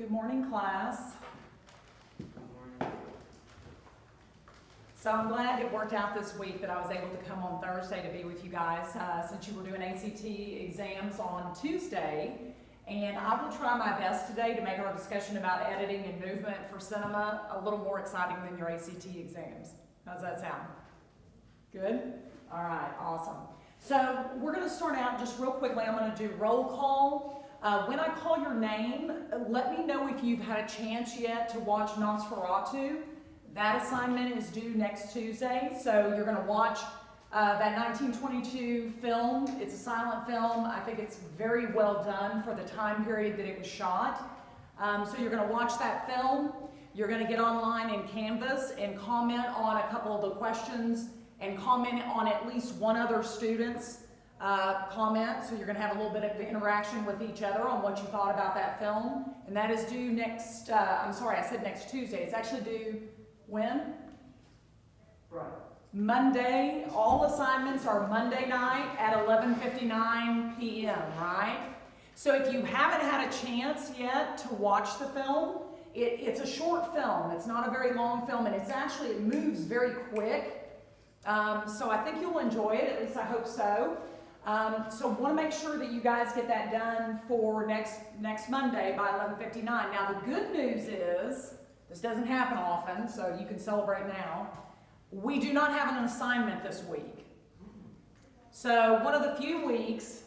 Good morning, class. So I'm glad it worked out this week that I was able to come on Thursday to be with you guys since you were doing ACT exams on Tuesday. And I will try my best today to make our discussion about editing and movement for cinema a little more exciting than your ACT exams. How's that sound? Good? All right, awesome. So we're going to start out just real quickly. I'm going to do roll call. When I call your name, let me know if you've had a chance yet to watch Nosferatu. That assignment is due next Tuesday, so you're going to watch that 1922 film. It's a silent film. I think it's very well done for the time period that it was shot. So you're going to watch that film. You're going to get online in Canvas and comment on a couple of the questions and comment on at least one other student's comment. So you're going to have a little bit of interaction with each other on what you thought about that film. And that is due next, I'm sorry, I said next Tuesday. It's actually due when? Right. Monday. All assignments are Monday night at 11:59 p.m., right? So if you haven't had a chance yet to watch the film, it's a short film. It's not a very long film, and it moves very quick. So I think you'll enjoy it, at least I hope so. So want to make sure that you guys get that done for next Monday by 11:59. Now the good news is, this doesn't happen often, so you can celebrate now. We do not have an assignment this week. So one of the few weeks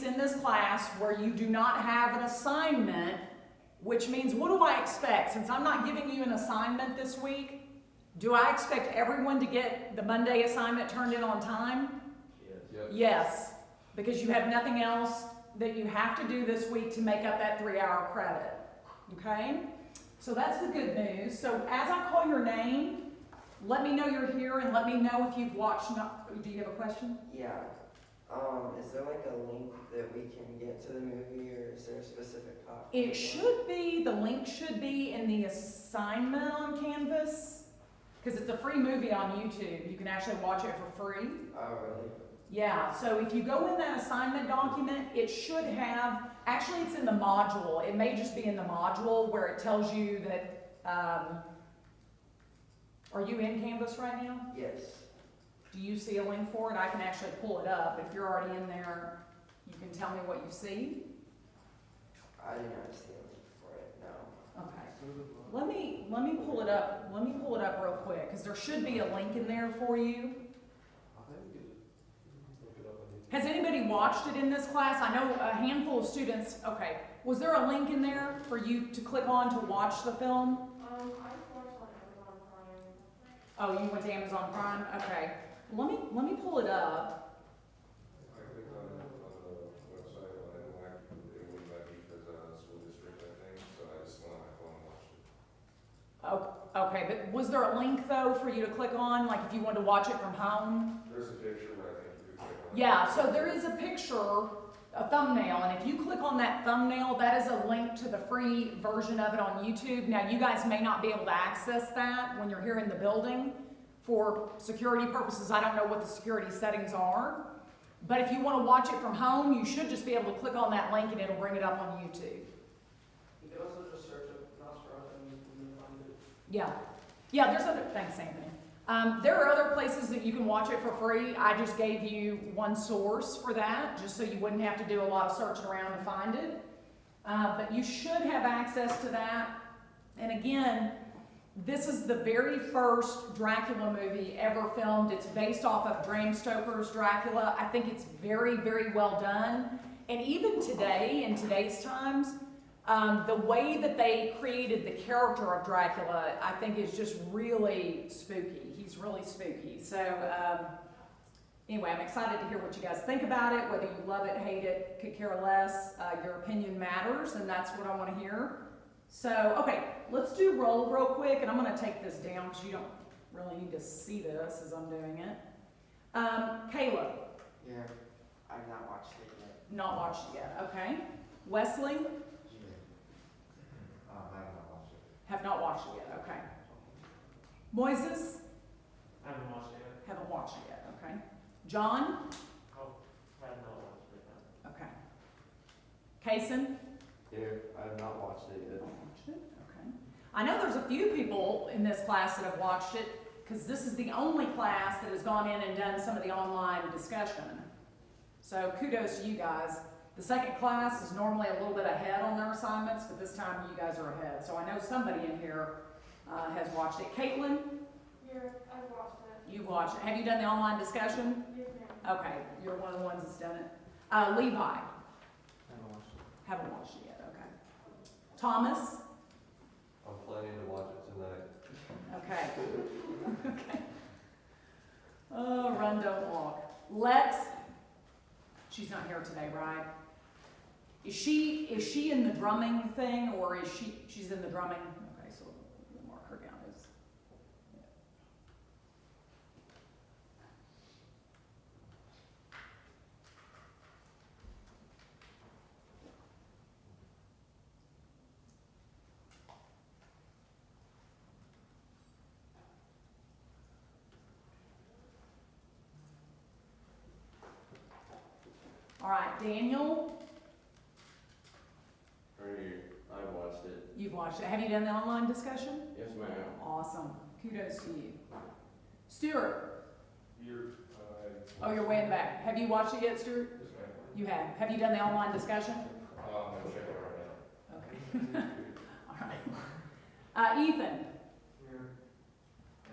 in this class where you do not have an assignment, which means, what do I expect? Since I'm not giving you an assignment this week, do I expect everyone to get the Monday assignment turned in on time? Yes. Yes, because you have nothing else that you have to do this week to make up that 3-hour credit. Okay? So that's the good news. So as I call your name, let me know you're here and let me know if you've watched. Do you have a question? Yeah. Is there like a link that we can get to the movie, or is there a specific platform? It should be, the link should be in the assignment on Canvas, because it's a free movie on YouTube. You can actually watch it for free. Oh, really? Yeah, so if you go in that assignment document, it should have, actually it's in the module. It may just be in the module where it tells you that, are you in Canvas right now? Yes. Do you see a link for it? I can actually pull it up. If you're already in there, you can tell me what you see. I did not see a link for it, no. Okay. Let me pull it up. Let me pull it up real quick, because there should be a link in there for you. Has anybody watched it in this class? I know a handful of students. Okay. Was there a link in there for you to click on to watch the film? I watched on Amazon Prime. Oh, you went to Amazon Prime? Okay. Let me pull it up. I clicked on the website on NWACC, it wouldn't let me because school district, I think, so I just went on my phone and watched it. Oh, okay, but was there a link though for you to click on, like if you wanted to watch it from home? There's a picture where I think you could click on. Yeah, so there is a picture, a thumbnail, and if you click on that thumbnail, that is a link to the free version of it on YouTube. Now, you guys may not be able to access that when you're here in the building for security purposes. I don't know what the security settings are, but if you want to watch it from home, you should just be able to click on that link and it'll bring it up on YouTube. You can also just search up Nosferatu and you can find it. Yeah, yeah. There's other. Thanks, Anthony. There are other places that you can watch it for free. I just gave you one source for that, just so you wouldn't have to do a lot of searching around to find it. But you should have access to that. And again, this is the very first Dracula movie ever filmed. It's based off of Bram Stoker's Dracula. I think it's very, very well done. And even today, in today's times, the way that they created the character of Dracula, I think is just really spooky. He's really spooky. So anyway, I'm excited to hear what you guys think about it, whether you love it, hate it, could care less. Your opinion matters, and that's what I want to hear. So, okay, let's do roll real quick, and I'm going to take this down because you don't really need to see this as I'm doing it. Caleb. Yeah. I've not watched it yet. Not watched it yet, okay. Wesley. I have not watched it. Have not watched it yet, okay. Moises. I haven't watched it yet. Haven't watched it yet, okay. John. I have not watched it yet. Okay. Kaysen. Here, I have not watched it yet. Watched it? Okay. I know there's a few people in this class that have watched it, because this is the only class that has gone in and done some of the online discussion. So kudos to you guys. The second class is normally a little bit ahead on their assignments, but this time you guys are ahead. So I know somebody in here has watched it. Caitlin, Here, I've watched it. you've watched it. Have you done the online discussion? Yes, ma'am. Okay, you're one of the ones that's done it. Levi, I haven't watched it. haven't watched it yet, okay. Thomas, I'm planning to watch it tonight. okay. Okay. Oh, run, don't walk. Lex, she's not here today, right? Is she in the drumming thing, or is she's in the drumming? Okay, so we'll mark her down as. All right, Daniel, I've watched it. you've watched it. Have you done the online discussion? Yes, ma'am. Awesome. Kudos to you. Stuart, You're, oh, you're way in the back. Have you watched it yet, Stuart? Yes, ma'am. You have. Have you done the online discussion? I'm gonna check it right now. Okay. All right. Ethan, Here.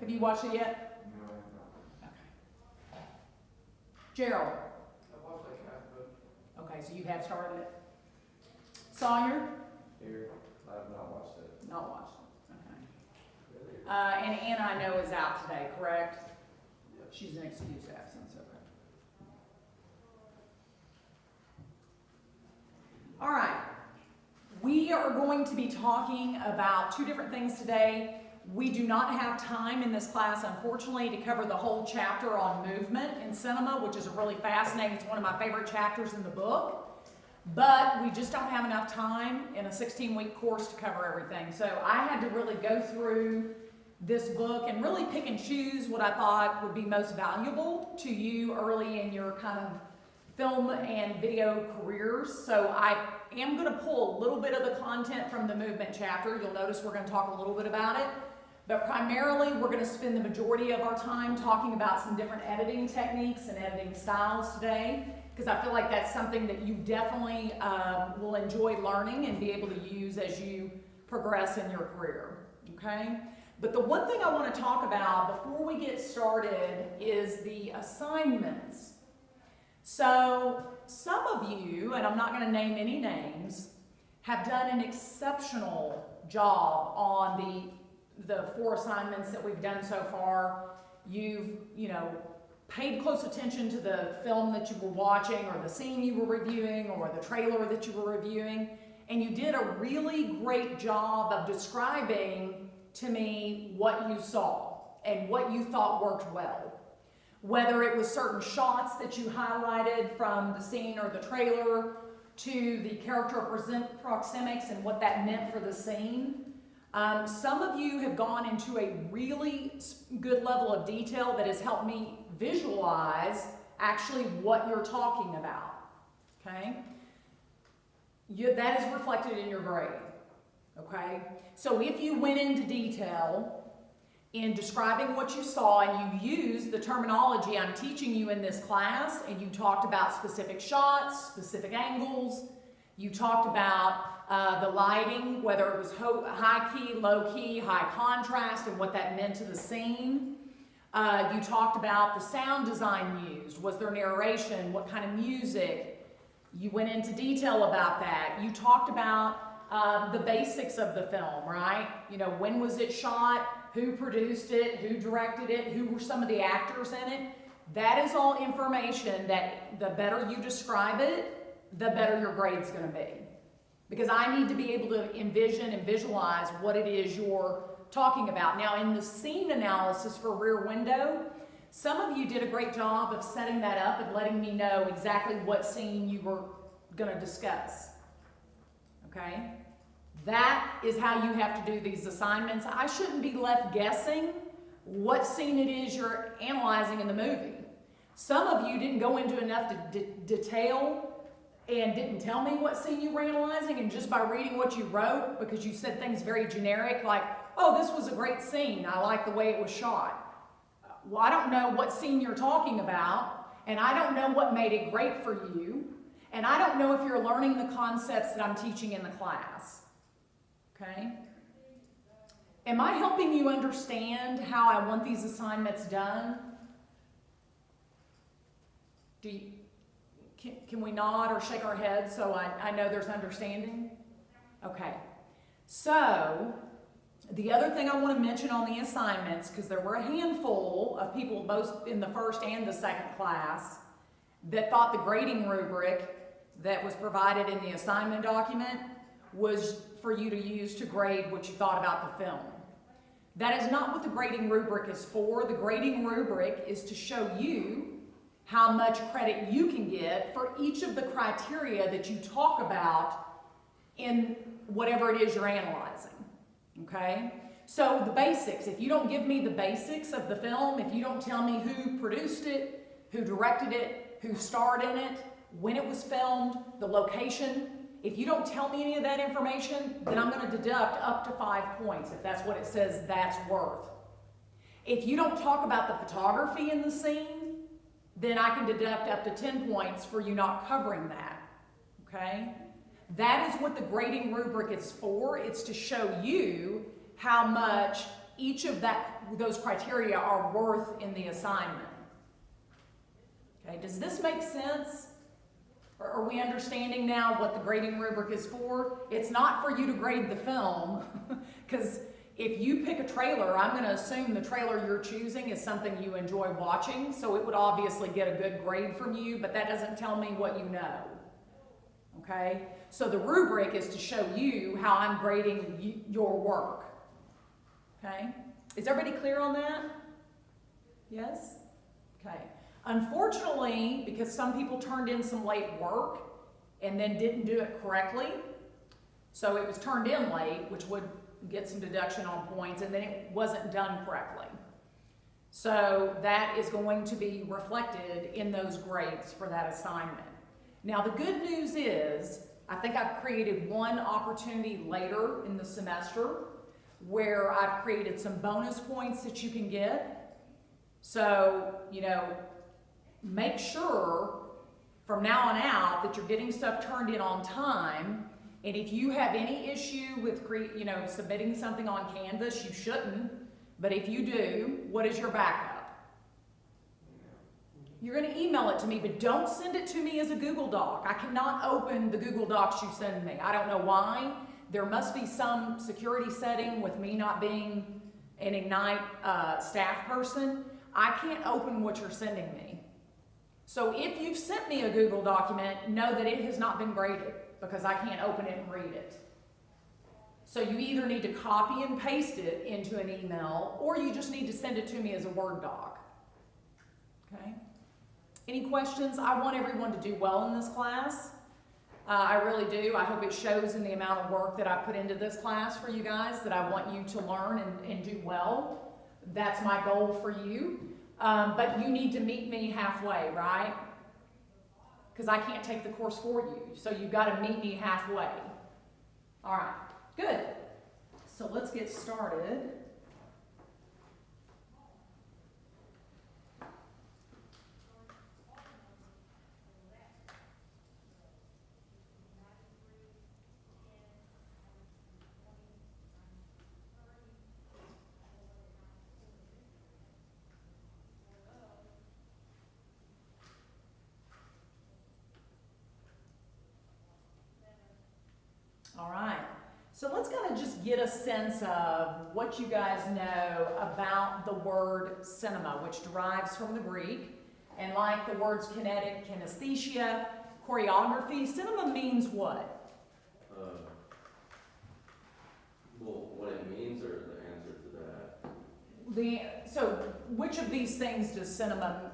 have you watched it yet? No, I have not. Okay. Gerald, I've watched like half of it. okay, so you have started it. Sawyer, Here, I have not watched it. not watched it. Okay. And Anna, I know, is out today, correct? Yes. She's an excused absence, okay. All right. We are going to be talking about two different things today. We do not have time in this class, unfortunately, to cover the whole chapter on movement in cinema, which is really fascinating. It's one of my favorite chapters in the book. But we just don't have enough time in a 16-week course to cover everything. So I had to really go through this book and really pick and choose what I thought would be most valuable to you early in your kind of film and video careers. So I am going to pull a little bit of the content from the movement chapter. You'll notice we're going to talk a little bit about it. But primarily, we're going to spend the majority of our time talking about some different editing techniques and editing styles today, because I feel like that's something that you definitely will enjoy learning and be able to use as you progress in your career, okay? But the one thing I want to talk about before we get started is the assignments. So some of you, and I'm not going to name any names, have done an exceptional job on the 4 assignments that we've done so far. You've, paid close attention to the film that you were watching, or the scene you were reviewing, or the trailer that you were reviewing, and you did a really great job of describing to me what you saw and what you thought worked well. Whether it was certain shots that you highlighted from the scene or the trailer, to the character proxemics and what that meant for the scene. Some of you have gone into a really good level of detail that has helped me visualize actually what you're talking about, okay? That is reflected in your grade, okay? So if you went into detail in describing what you saw and you used the terminology I'm teaching you in this class, and you talked about specific shots, specific angles, you talked about the lighting, whether it was high key, low key, high contrast, and what that meant to the scene. You talked about the sound design used. Was there narration? What kind of music? You went into detail about that. You talked about the basics of the film, right? When was it shot? Who produced it? Who directed it? Who were some of the actors in it? That is all information that the better you describe it, the better your grade's going to be. Because I need to be able to envision and visualize what it is you're talking about. Now, in the scene analysis for Rear Window, some of you did a great job of setting that up and letting me know exactly what scene you were going to discuss. Okay? That is how you have to do these assignments. I shouldn't be left guessing what scene it is you're analyzing in the movie. Some of you didn't go into enough detail and didn't tell me what scene you were analyzing, and just by reading what you wrote, because you said things very generic, like, oh, this was a great scene, I like the way it was shot. Well, I don't know what scene you're talking about, and I don't know what made it great for you, and I don't know if you're learning the concepts that I'm teaching in the class. Okay? Am I helping you understand how I want these assignments done? Can we nod or shake our heads so I know there's understanding? Okay. So, the other thing I want to mention on the assignments, because there were a handful of people both in the first and the second class that thought the grading rubric that was provided in the assignment document was for you to use to grade what you thought about the film. That is not what the grading rubric is for. The grading rubric is to show you how much credit you can get for each of the criteria that you talk about in whatever it is you're analyzing. Okay? So the basics, if you don't give me the basics of the film, if you don't tell me who produced it, who directed it, who starred in it, when it was filmed, the location, if you don't tell me any of that information, then I'm going to deduct up to 5 points if that's what it says that's worth. If you don't talk about the photography in the scene, then I can deduct up to 10 points for you not covering that. Okay? That is what the grading rubric is for. It's to show you how much each of those criteria are worth in the assignment. Okay, does this make sense? Are we understanding now what the grading rubric is for? It's not for you to grade the film, because if you pick a trailer, I'm going to assume the trailer you're choosing is something you enjoy watching, so it would obviously get a good grade from you, but that doesn't tell me what you know. Okay? So the rubric is to show you how I'm grading your work. Okay? Is everybody clear on that? Yes? Okay. Unfortunately, because some people turned in some late work and then didn't do it correctly, so it was turned in late, which would get some deduction on points, and then it wasn't done correctly. So that is going to be reflected in those grades for that assignment. Now the good news is, I think I've created one opportunity later in the semester where I've created some bonus points that you can get. So, make sure from now on out that you're getting stuff turned in on time. And if you have any issue with submitting something on Canvas, you shouldn't. But if you do, what is your backup? You're going to email it to me, but don't send it to me as a Google Doc. I cannot open the Google Docs you send me. I don't know why. There must be some security setting with me not being an Ignite staff person. I can't open what you're sending me. So if you've sent me a Google document, know that it has not been graded, because I can't open it and read it. So you either need to copy and paste it into an email, or you just need to send it to me as a Word doc. Okay? Any questions? I want everyone to do well in this class. I really do. I hope it shows in the amount of work that I put into this class for you guys, that I want you to learn and do well. That's my goal for you. But you need to meet me halfway, right? Because I can't take the course for you. So you've got to meet me halfway. All right, good. So let's get started. All right, so let's kind of just get a sense of what you guys know about the word cinema, which derives from the Greek. And like the words kinetic, kinesthesia, choreography, cinema means what? Well, what it means, or the answer to that? So which of these things does cinema?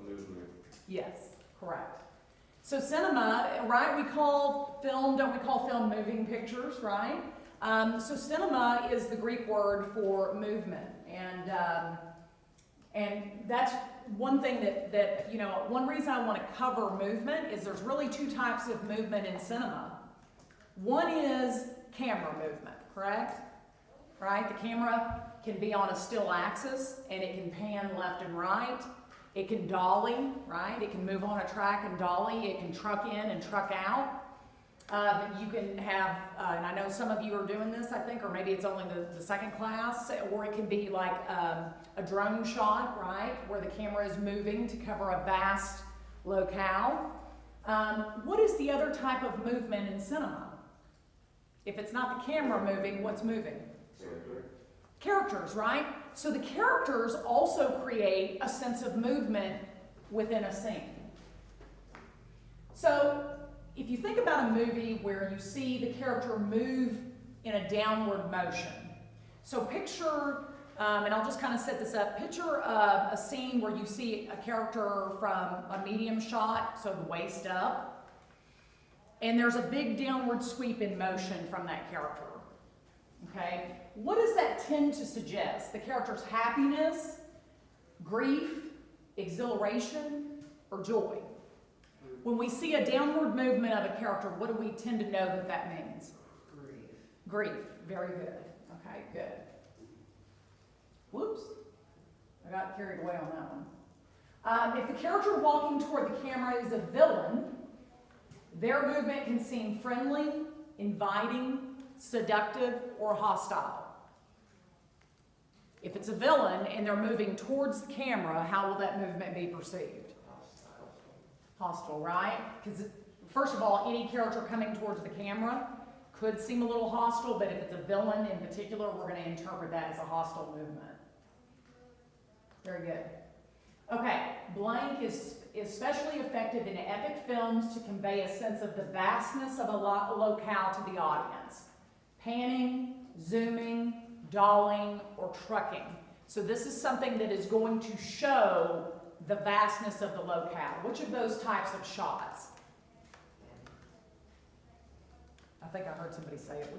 Movement. Yes, correct. So cinema, right, don't we call film moving pictures, right? So cinema is the Greek word for movement. And And that's one thing that, you know, one reason I want to cover movement is there's really two types of movement in cinema. One is camera movement, correct? Right? The camera can be on a still axis and it can pan left and right. It can dolly, right? It can move on a track and dolly. It can truck in and truck out. You can have, and I know some of you are doing this, I think, or maybe it's only the second class, or it can be like a drone shot, right? Where the camera is moving to cover a vast locale. What is the other type of movement in cinema? If it's not the camera moving, what's moving? Characters, right? So the characters also create a sense of movement within a scene. So if you think about a movie where you see the character move in a downward motion, so picture, and I'll just kind of set this up, picture a scene where you see a character from a medium shot, so the waist up, and there's a big downward sweep in motion from that character. Okay? What does that tend to suggest? The character's happiness, grief, exhilaration, or joy? When we see a downward movement of a character, what do we tend to know that that means? Grief. Grief. Very good. Okay, good. Whoops. I got carried away on that one. If the character walking toward the camera is a villain, their movement can seem friendly, inviting, seductive, or hostile. If it's a villain and they're moving towards the camera, how will that movement be perceived? Hostile, right? Because first of all, any character coming towards the camera could seem a little hostile, but if it's a villain in particular, we're going to interpret that as a hostile movement. Very good. Okay, blank is especially effective in epic films to convey a sense of the vastness of a locale to the audience. Panning, zooming, dollying, or trucking. So this is something that is going to show the vastness of the locale. Which of those types of shots? I think I heard somebody say it.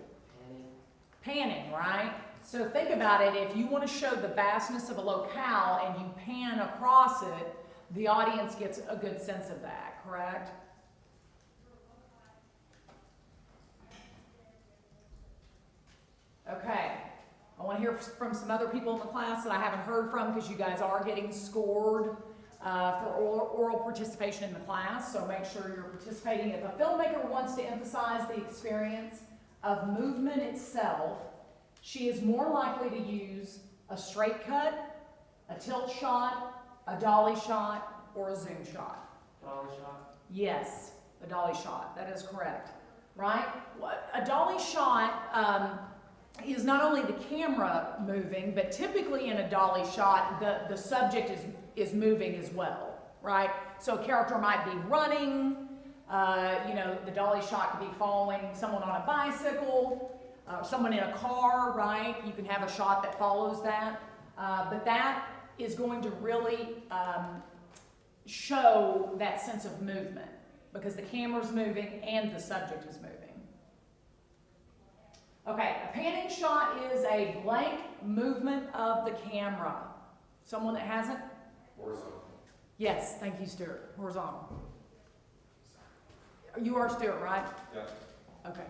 Panning, right? So think about it. If you want to show the vastness of a locale and you pan across it, the audience gets a good sense of that, correct? Okay. I want to hear from some other people in the class that I haven't heard from because you guys are getting scored for oral participation in the class, so make sure you're participating. If a filmmaker wants to emphasize the experience of movement itself, she is more likely to use a straight cut, a tilt shot, a dolly shot, or a zoom shot. Dolly shot. Yes, a dolly shot. That is correct. Right? A dolly shot is not only the camera moving, but typically in a dolly shot, the subject is moving as well, right? So a character might be running, you know, the dolly shot could be following someone on a bicycle, someone in a car, right? You can have a shot that follows that, but that is going to really show that sense of movement because the camera's moving and the subject is moving. Okay, a panning shot is a blank movement of the camera. Someone that hasn't? Horizontal. Yes, thank you, Stuart. Horizontal. You are Stuart, right? Yeah. Okay.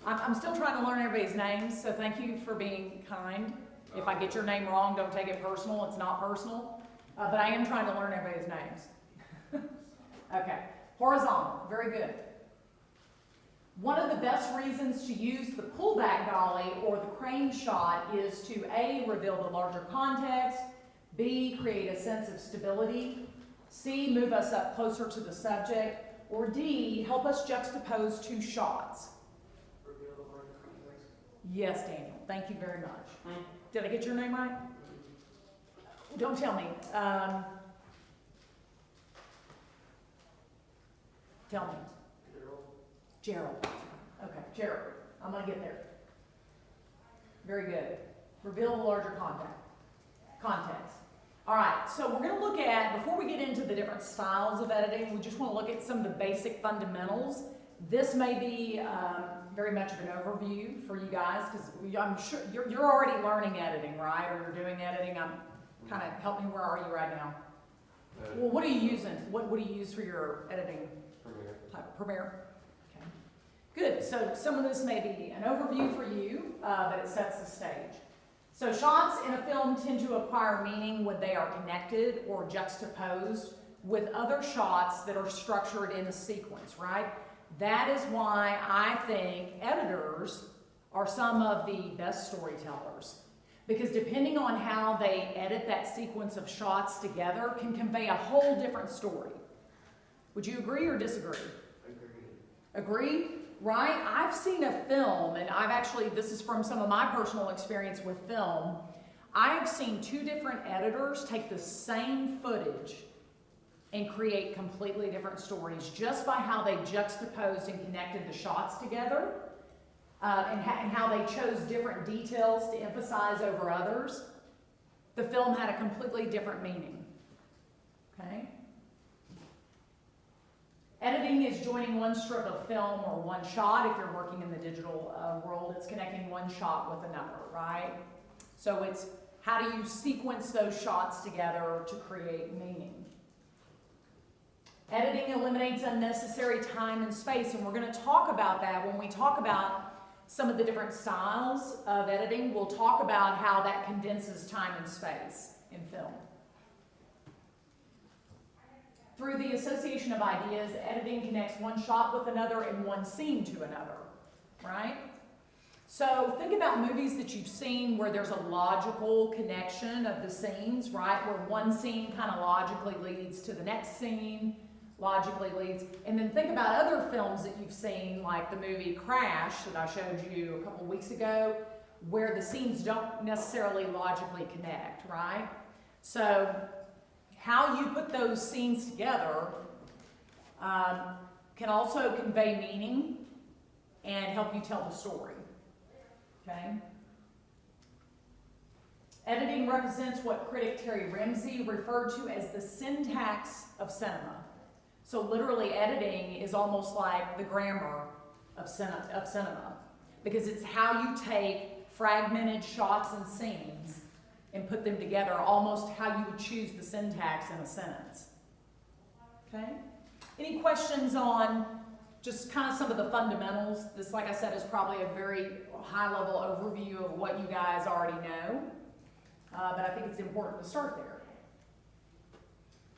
I'm still trying to learn everybody's names, so thank you for being kind. If I get your name wrong, don't take it personal. It's not personal. But I am trying to learn everybody's names. Okay. Horizontal. Very good. One of the best reasons to use the pullback dolly or the crane shot is to A, reveal the larger context, B, create a sense of stability, C, move us up closer to the subject, or D, help us juxtapose two shots. Reveal the larger context. Yes, Daniel. Thank you very much. Did I get your name right? Don't tell me. Tell me. Gerald. Okay, Gerald. I'm going to get there. Very good. Reveal the larger context. All right, so we're going to look at, before we get into the different styles of editing, we just want to look at some of the basic fundamentals. This may be very much of an overview for you guys because I'm sure you're already learning editing, right? Or you're doing editing. Kind of help me, where are you right now? Uh, Well, what are you using? What do you use for your editing? Premiere. Premiere? Okay. Good, so some of this may be an overview for you, but it sets the stage. So shots in a film tend to acquire meaning when they are connected or juxtaposed with other shots that are structured in a sequence, right? That is why I think editors are some of the best storytellers. Because depending on how they edit that sequence of shots together can convey a whole different story. Would you agree or disagree? Agree? Right? I've seen a film, and this is from some of my personal experience with film, I have seen two different editors take the same footage and create completely different stories just by how they juxtaposed and connected the shots together, and how they chose different details to emphasize over others. The film had a completely different meaning. Okay? Editing is joining one strip of film or one shot. If you're working in the digital world, it's connecting one shot with another, right? So it's how do you sequence those shots together to create meaning? Editing eliminates unnecessary time and space, and we're going to talk about that when we talk about some of the different styles of editing. We'll talk about how that condenses time and space in film. Through the association of ideas, editing connects one shot with another and one scene to another, right? So think about movies that you've seen where there's a logical connection of the scenes, right? Where one scene kind of logically leads to the next scene, logically leads. And then think about other films that you've seen, like the movie Crash that I showed you a couple weeks ago, where the scenes don't necessarily logically connect, right? So how you put those scenes together can also convey meaning and help you tell the story, okay? Editing represents what critic Terry Ramsey referred to as the syntax of cinema. So literally editing is almost like the grammar of cinema, because it's how you take fragmented shots and scenes and put them together, almost how you would choose the syntax in a sentence. Okay? Any questions on just kind of some of the fundamentals? This, like I said, is probably a very high-level overview of what you guys already know, but I think it's important to start there.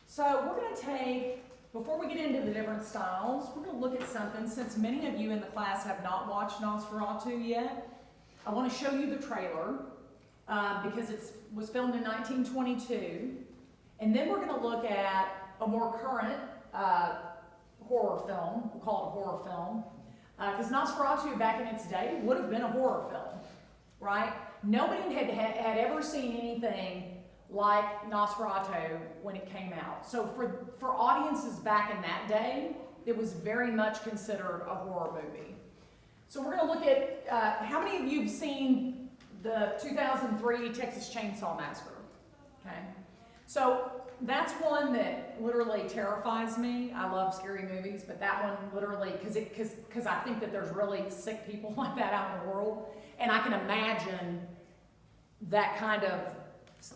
So we're going to take, before we get into the different styles, we're going to look at something, since many of you in the class have not watched Nosferatu yet. I want to show you the trailer, because it was filmed in 1922, and then we're going to look at a more current horror film. We'll call it a horror film, because Nosferatu back in its day would have been a horror film, right? Nobody had ever seen anything like Nosferatu when it came out. So for audiences back in that day, it was very much considered a horror movie. So we're going to look at, how many of you have seen the 2003 Texas Chainsaw Massacre? Okay. So that's one that literally terrifies me. I love scary movies, but that one literally, because I think that there's really sick people like that out in the world, and I can imagine that kind of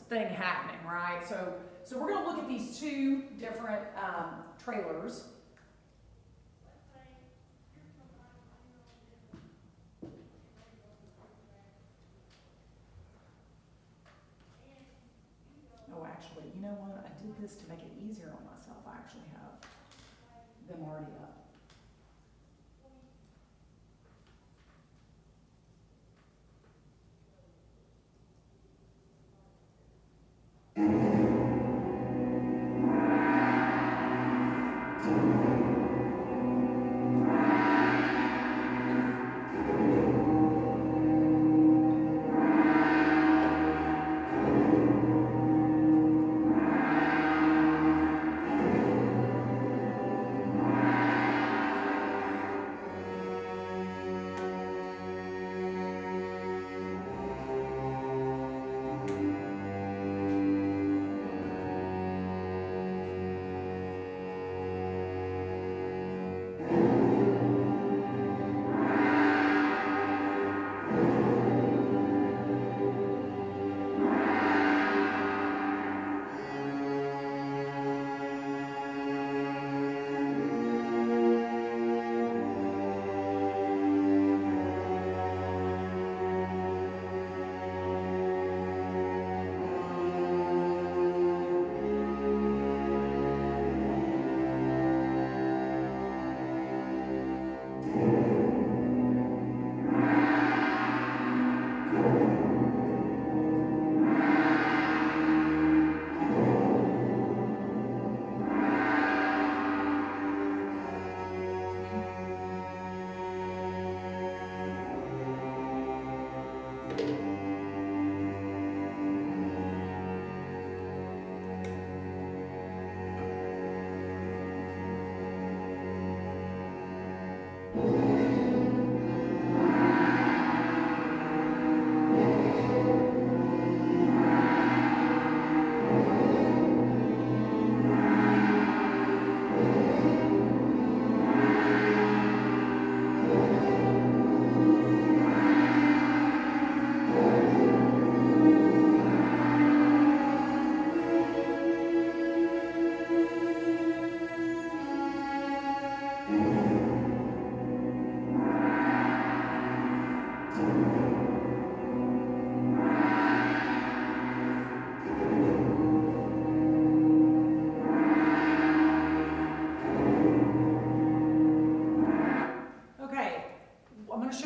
thing happening, right? So we're going to look at these two different trailers. Oh, actually, you know what? I did this to make it easier on myself. I actually have them already up.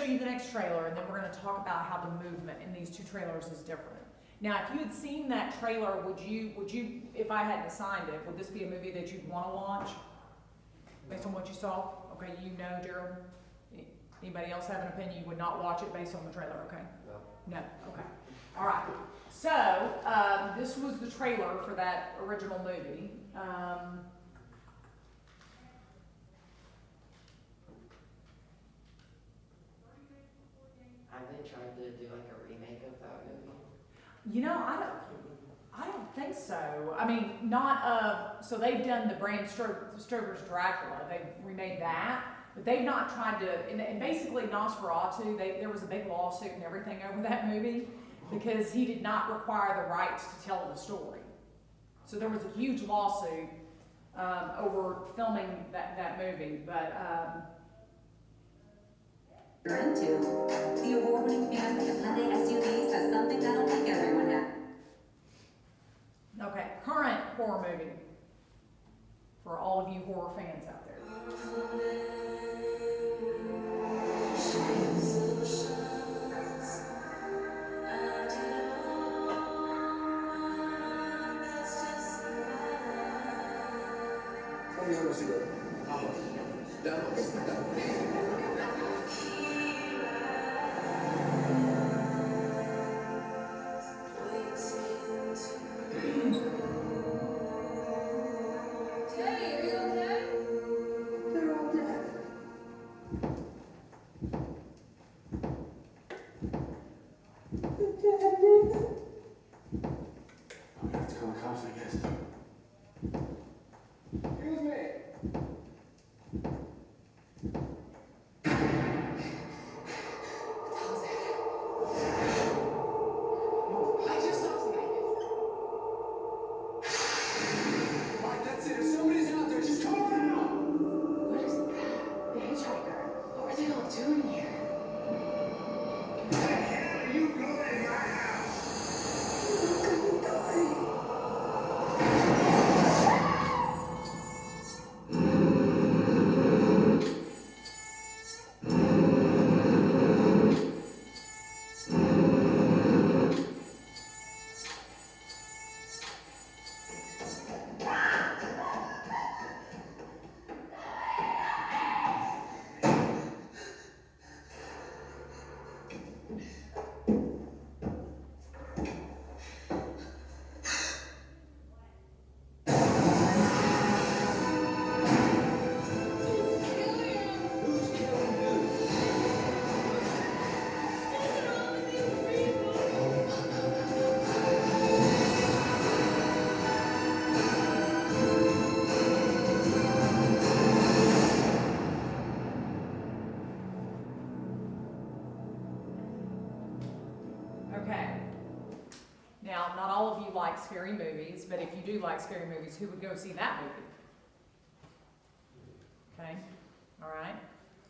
show you the next trailer, and then we're gonna talk about how the movement in these two trailers is different. Now, if you had seen that trailer, would you, if I hadn't assigned it, would this be a movie that you'd wanna watch? Based on what you saw? Okay, you know, Gerald? Anybody else have an opinion? You would not watch it based on the trailer, okay? No. No, okay. All right. So, this was the trailer for that original movie. Have they tried to do like a remake of that movie? You know, I don't think so. I mean, not so they've done the Bram Stoker's Dracula. They've remade that, but they've not tried to. And basically, Nosferatu. There was a big lawsuit and everything over that movie because he did not require the rights to tell the story. So there was a huge lawsuit over filming that movie, but. You're into. The award-winning family of Hyundai SUVs has something that'll make everyone happy. Okay, current horror movie for all of you horror fans out there. Okay. Now, not all of you like scary movies, but if you do like scary movies, who would go see that movie? Okay, all right.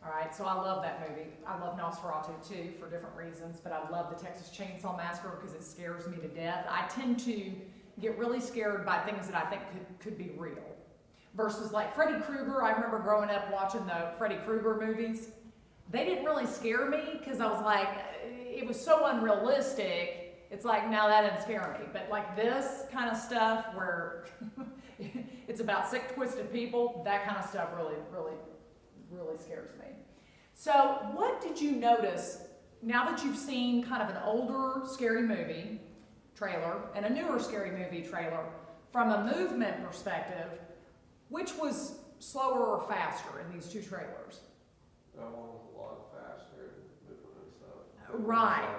All right, so I love that movie. I love Nosferatu too for different reasons, but I love the Texas Chainsaw Massacre because it scares me to death. I tend to get really scared by things that I think could be real. Versus like Freddy Krueger, I remember growing up watching the Freddy Krueger movies. They didn't really scare me because I was like, it was so unrealistic. It's like, now that didn't scare me. But like this kind of stuff where it's about sick, twisted people, that kind of stuff really scares me. So what did you notice, now that you've seen kind of an older scary movie trailer and a newer scary movie trailer, from a movement perspective, which was slower or faster in these two trailers? That one was a lot faster and different and stuff.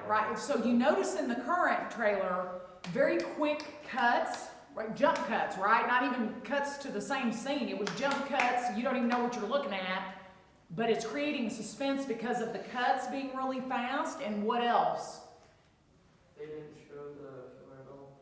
Right. So you notice in the current trailer, very quick cuts, right? Jump cuts, right? Not even cuts to the same scene. It was jump cuts. You don't even know what you're looking at, but it's creating suspense because of the cuts being really fast. And what else? They didn't show the killer at all.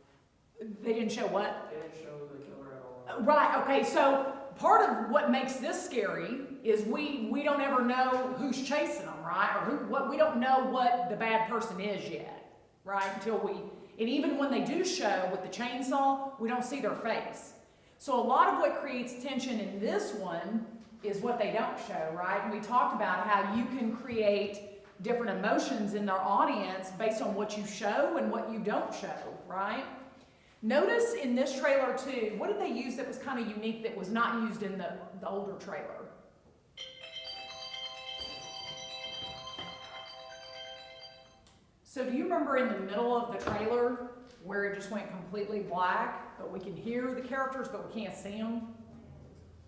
They didn't show what? They didn't show the killer at all. Right, okay, so part of what makes this scary is we don't ever know who's chasing them, right? Or we don't know what the bad person is yet, right? And even when they do show with the chainsaw, we don't see their face. So a lot of what creates tension in this one is what they don't show, right? And we talked about how you can create different emotions in their audience based on what you show and what you don't show, right? Notice in this trailer too, what did they use that was kind of unique that was not used in the older trailer? So do you remember in the middle of the trailer where it just went completely black, but we can hear the characters, but we can't see them?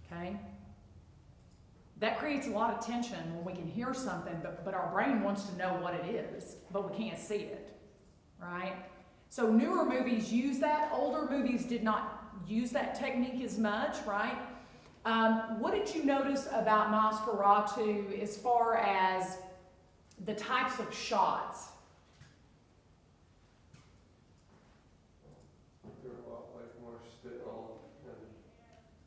Okay? That creates a lot of tension when we can hear something, but our brain wants to know what it is, but we can't see it, right? So newer movies use that. Older movies did not use that technique as much, right? What did you notice about Nosferatu as far as the types of shots? They're a lot like more still and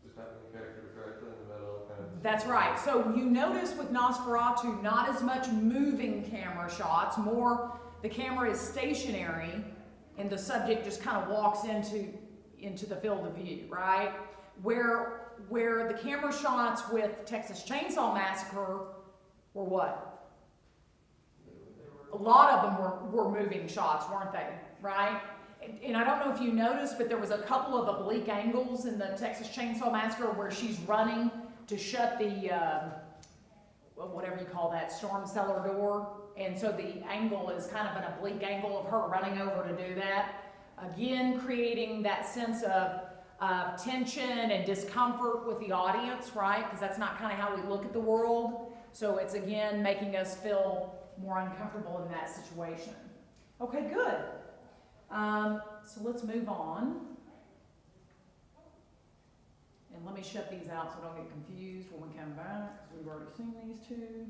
just having the character directly in the middle kind of. That's right. So you notice with Nosferatu, not as much moving camera shots, more the camera is stationary and the subject just kind of walks into the field of view, right? Where the camera shots with Texas Chainsaw Massacre were what? A lot of them were moving shots, weren't they? Right? And I don't know if you noticed, but there was a couple of oblique angles in the Texas Chainsaw Massacre where she's running to shut the, whatever you call that, storm cellar door. And so the angle is kind of an oblique angle of her running over to do that. Again, creating that sense of tension and discomfort with the audience, right? Because that's not kind of how we look at the world. So it's, again, making us feel more uncomfortable in that situation. Okay, good. So let's move on. And let me shut these out so I don't get confused when we come back, because we've already seen these two.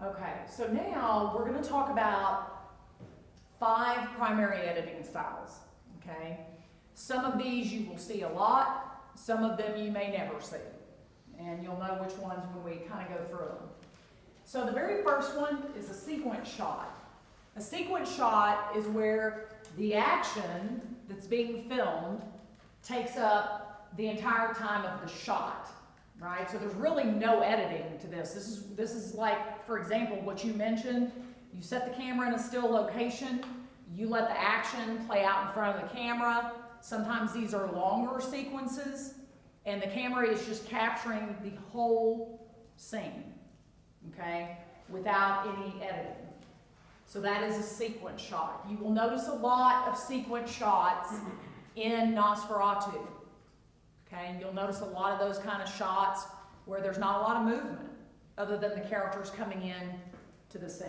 Okay, so now we're going to talk about 5 primary editing styles, okay? Some of these you will see a lot, some of them you may never see, and you'll know which ones when we kind of go through them. So the very first one is a sequence shot. A sequence shot is where the action that's being filmed takes up the entire time of the shot. Right? So there's really no editing to this. This is like, for example, what you mentioned. You set the camera in a still location. You let the action play out in front of the camera. Sometimes these are longer sequences, and the camera is just capturing the whole scene, okay, without any editing. So that is a sequence shot. You will notice a lot of sequence shots in Nosferatu. Okay, and you'll notice a lot of those kind of shots where there's not a lot of movement other than the characters coming in to the scene.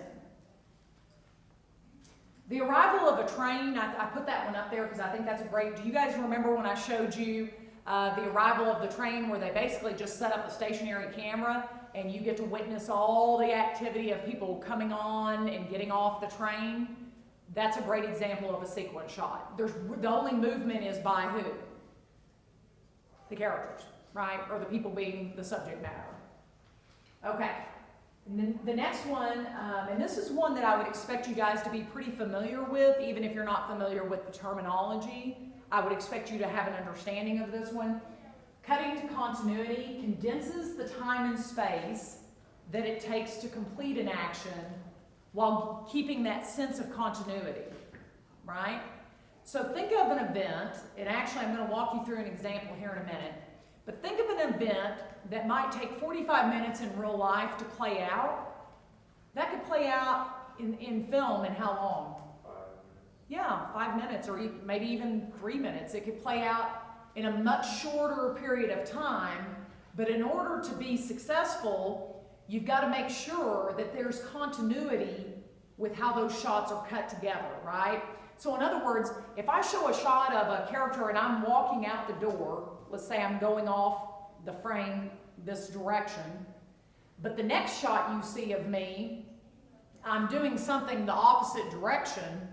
The arrival of a train, I put that one up there because I think that's great. Do you guys remember when I showed you the arrival of the train where they basically just set up a stationary camera and you get to witness all the activity of people coming on and getting off the train? That's a great example of a sequence shot. The only movement is by who? The characters, right? Or the people being the subject matter. Okay, and then the next one, and this is one that I would expect you guys to be pretty familiar with, even if you're not familiar with the terminology. I would expect you to have an understanding of this one. Cutting to continuity condenses the time and space that it takes to complete an action while keeping that sense of continuity, right? So think of an event, and actually I'm going to walk you through an example here in a minute, but think of an event that might take 45 minutes in real life to play out. That could play out in film in how long? 5 minutes. Yeah, 5 minutes or maybe even 3 minutes. It could play out in a much shorter period of time, but in order to be successful, you've got to make sure that there's continuity with how those shots are cut together, right? So in other words, if I show a shot of a character and I'm walking out the door, let's say I'm going off the frame this direction, but the next shot you see of me, I'm doing something the opposite direction,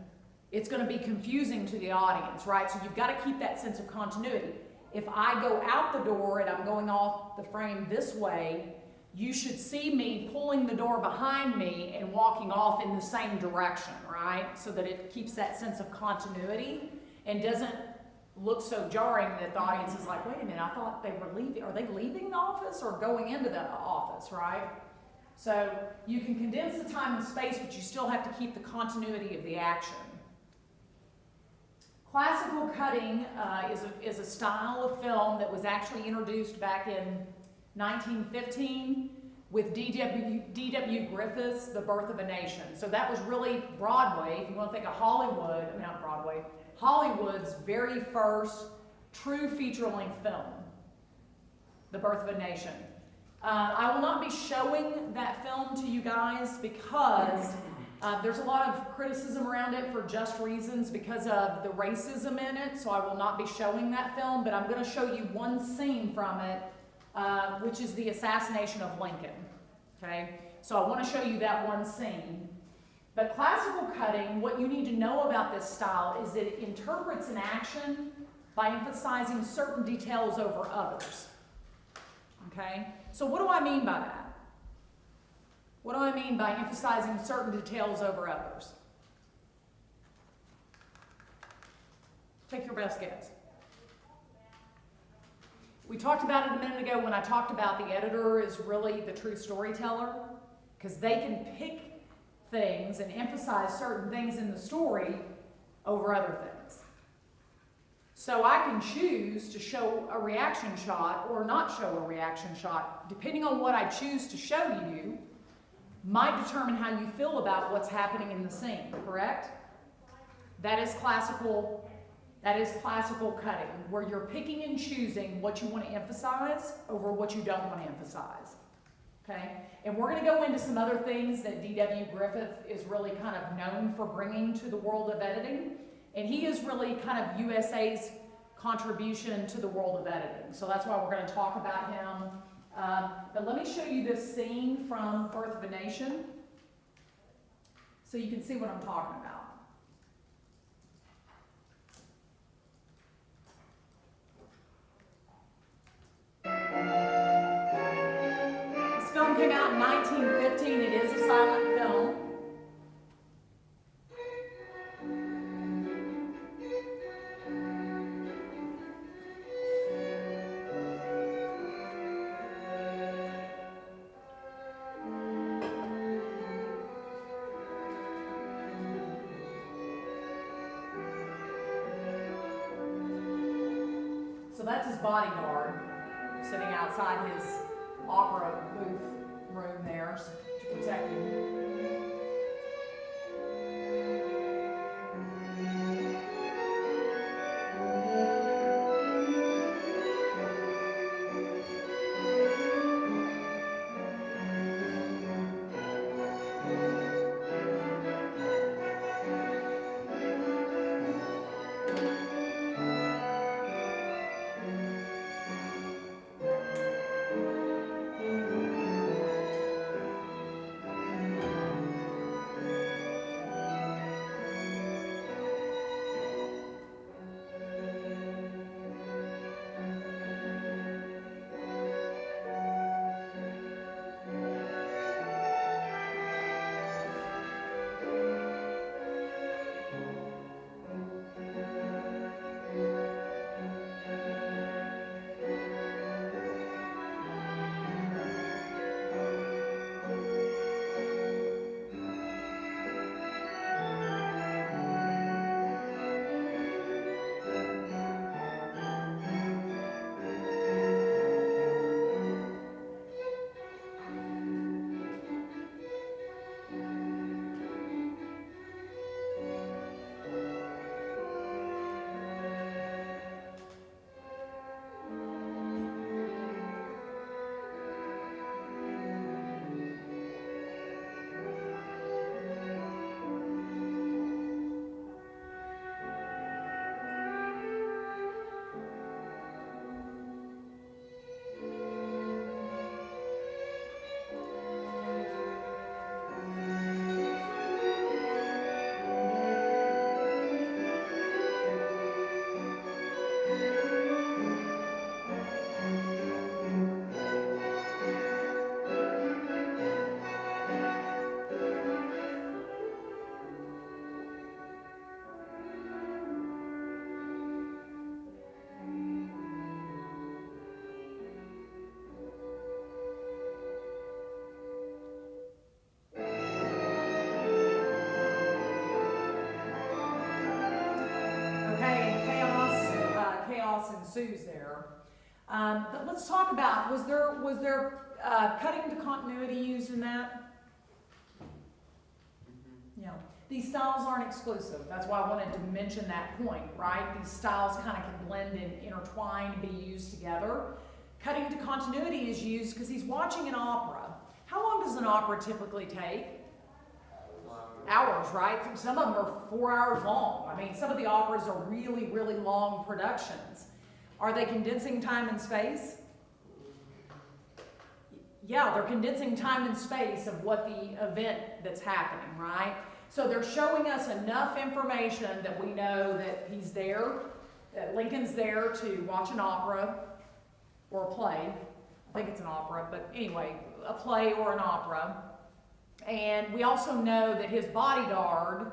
it's going to be confusing to the audience, right? So you've got to keep that sense of continuity. If I go out the door and I'm going off the frame this way, you should see me pulling the door behind me and walking off in the same direction, right? So that it keeps that sense of continuity and doesn't look so jarring that the audience is like, wait a minute, I thought they were leaving. Are they leaving the office or going into the office, right? So you can condense the time and space, but you still have to keep the continuity of the action. Classical cutting is a style of film that was actually introduced back in 1915 with D.W. Griffith's The Birth of a Nation. So that was really Broadway, if you want to think of Hollywood, I mean not Broadway, Hollywood's very first true feature-length film, The Birth of a Nation. I will not be showing that film to you guys because there's a lot of criticism around it for just reasons because of the racism in it, so I will not be showing that film, but I'm going to show you one scene from it, which is the assassination of Lincoln. Okay, so I want to show you that one scene. But classical cutting, what you need to know about this style is that it interprets an action by emphasizing certain details over others. Okay, so what do I mean by that? What do I mean by emphasizing certain details over others? Take your best guess. We talked about it a minute ago when I talked about the editor is really the true storyteller, because they can pick things and emphasize certain things in the story over other things. So I can choose to show a reaction shot or not show a reaction shot. Depending on what I choose to show you, might determine how you feel about what's happening in the scene, correct? That is classical cutting, where you're picking and choosing what you want to emphasize over what you don't want to emphasize. Okay? And we're going to go into some other things that D.W. Griffith is really kind of known for bringing to the world of editing. And he is really kind of USA's contribution to the world of editing. So that's why we're going to talk about him. But let me show you this scene from Birth of a Nation so you can see what I'm talking about. This film came out in 1915. It is a silent film. So that's his bodyguard sitting outside his opera booth room there to protect him. chaos ensues there. But let's talk about, was there cutting to continuity used in that? Yeah. These styles aren't exclusive. That's why I wanted to mention that point, right? These styles kind of can blend and intertwine and be used together. Cutting to continuity is used because he's watching an opera. How long does an opera typically take? Hours, right? Some of them are 4 hours long. I mean, some of the operas are really, really long productions. Are they condensing time and space? Yeah, they're condensing time and space of what the event that's happening, right? So they're showing us enough information that we know that he's there, that Lincoln's there to watch an opera or a play. I think it's an opera, but anyway, a play or an opera. And we also know that his bodyguard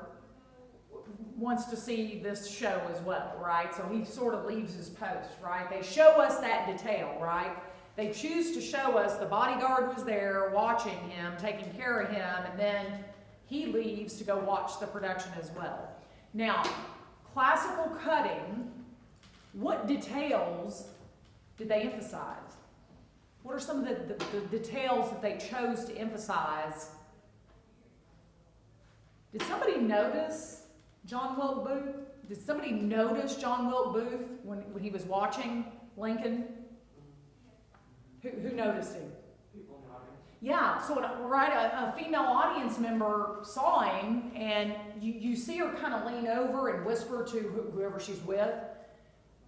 wants to see this show as well, right? So he sort of leaves his post, right? They show us that detail, right? They choose to show us the bodyguard was there watching him, taking care of him, and then he leaves to go watch the production as well. Now, classical cutting, what details did they emphasize? What are some of the details that they chose to emphasize? Did somebody notice John Wilkes Booth? Did somebody notice John Wilkes Booth when he was watching Lincoln? Who noticed him? People nodding. Yeah, so a female audience member saw him, and you see her kind of lean over and whisper to whoever she's with,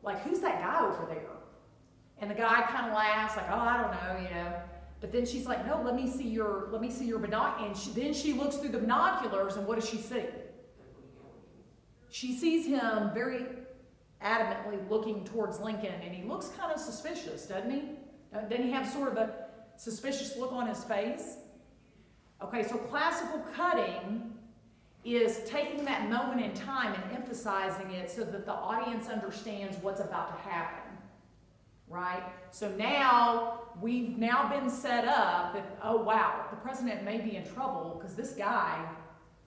like, who's that guy over there? And the guy kind of laughs, like, oh, I don't know, you know. But then she's like, no, let me see your binoculars. And then she looks through the binoculars, and what does she see? She sees him very adamantly looking towards Lincoln, and he looks kind of suspicious, doesn't he? Doesn't he have sort of a suspicious look on his face? Okay, so classical cutting is taking that moment in time and emphasizing it so that the audience understands what's about to happen. Right? So now, we've now been set up that, oh wow, the president may be in trouble because this guy,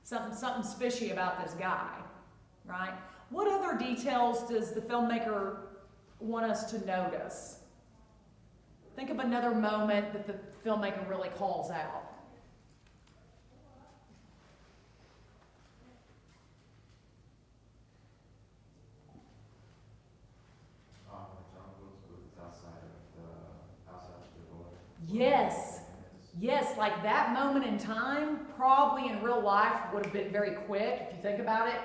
something's fishy about this guy. Right? What other details does the filmmaker want us to notice? Think of another moment that the filmmaker really calls out. Yes, yes, like that moment in time, probably in real life would have been very quick if you think about it.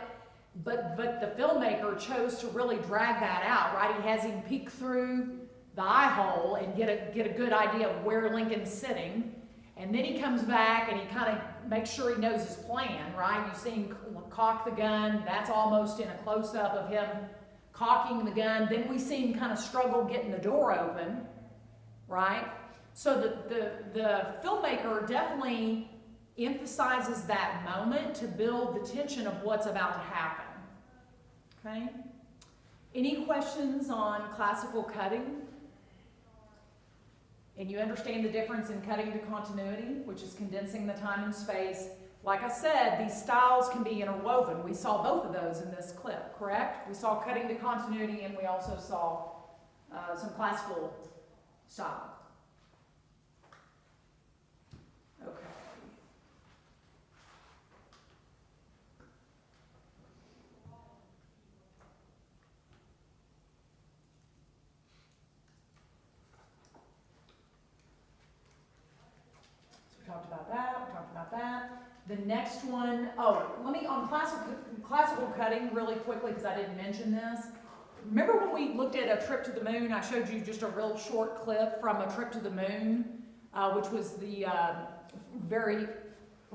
But the filmmaker chose to really drag that out, right? He has him peek through the eye hole and get a good idea of where Lincoln's sitting. And then he comes back and he kind of makes sure he knows his plan, right? You see him cock the gun. That's almost in a close-up of him cocking the gun. Then we see him kind of struggle getting the door open, right? So the filmmaker definitely emphasizes that moment to build the tension of what's about to happen. Okay? Any questions on classical cutting? And you understand the difference in cutting to continuity, which is condensing the time and space. Like I said, these styles can be interwoven. We saw both of those in this clip, correct? We saw cutting to continuity, and we also saw some classical style. Okay. So we talked about that, we talked about that. The next one, let me, on classical cutting really quickly, because I didn't mention this. Remember when we looked at A Trip to the Moon, I showed you just a real short clip from A Trip to the Moon, which was the very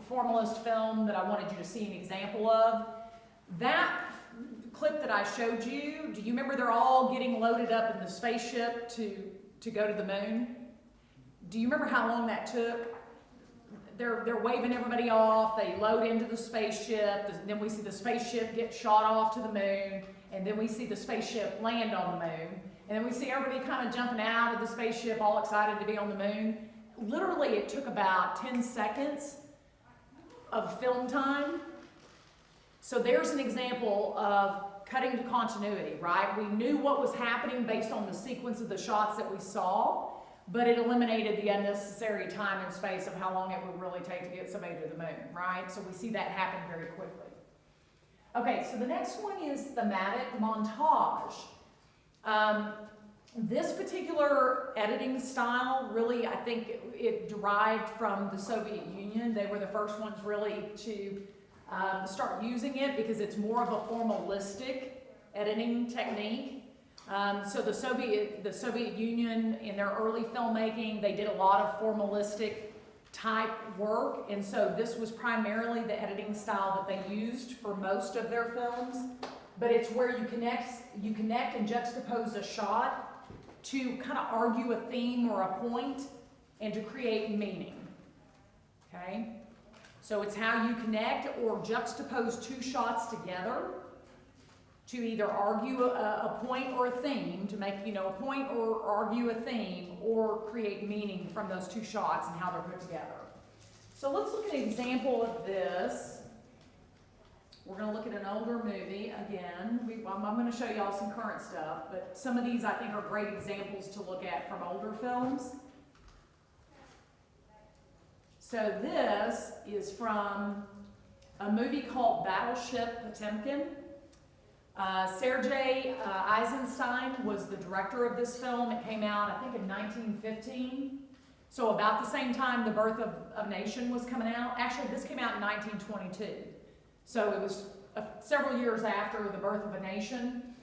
formalist film that I wanted you to see an example of. That clip that I showed you, do you remember they're all getting loaded up in the spaceship to go to the moon? Do you remember how long that took? They're waving everybody off, they load into the spaceship, then we see the spaceship get shot off to the moon, and then we see the spaceship land on the moon, and then we see everybody kind of jumping out of the spaceship all excited to be on the moon. Literally, it took about 10 seconds of film time. So there's an example of cutting to continuity, right? We knew what was happening based on the sequence of the shots that we saw, but it eliminated the unnecessary time and space of how long it would really take to get somebody to the moon, right? So we see that happen very quickly. Okay, so the next one is thematic montage. This particular editing style, really, I think it derived from the Soviet Union. They were the first ones really to start using it because it's more of a formalistic editing technique. So the Soviet Union, in their early filmmaking, they did a lot of formalistic type work, and so this was primarily the editing style that they used for most of their films. But it's where you connect and juxtapose a shot to kind of argue a theme or a point and to create meaning. Okay? So it's how you connect or juxtapose two shots together to either argue a point or a theme, to make, a point or argue a theme, or create meaning from those two shots and how they're put together. So let's look at an example of this. We're going to look at an older movie again. I'm going to show y'all some current stuff, but some of these I think are great examples to look at from older films. So this is from a movie called Battleship Potemkin. Sergei Eisenstein was the director of this film. It came out, I think, in 1915. So about the same time The Birth of a Nation was coming out. Actually, this came out in 1922. So it was several years after The Birth of a Nation.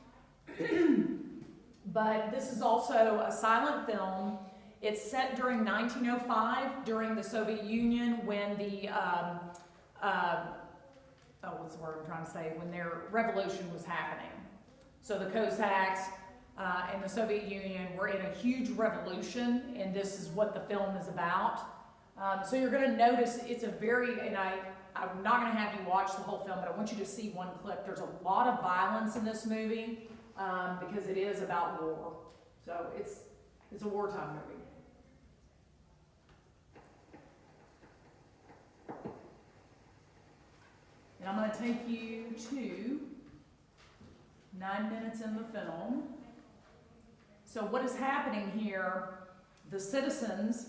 But this is also a silent film. It's set during 1905, during the Soviet Union, when the, what's the word I'm trying to say? When their revolution was happening. So the Cossacks and the Soviet Union were in a huge revolution, and this is what the film is about. So you're going to notice it's a very, and I'm not going to have you watch the whole film, but I want you to see one clip. There's a lot of violence in this movie because it is about war. So it's a wartime movie. And I'm going to take you to 9 minutes in the film. So what is happening here, the citizens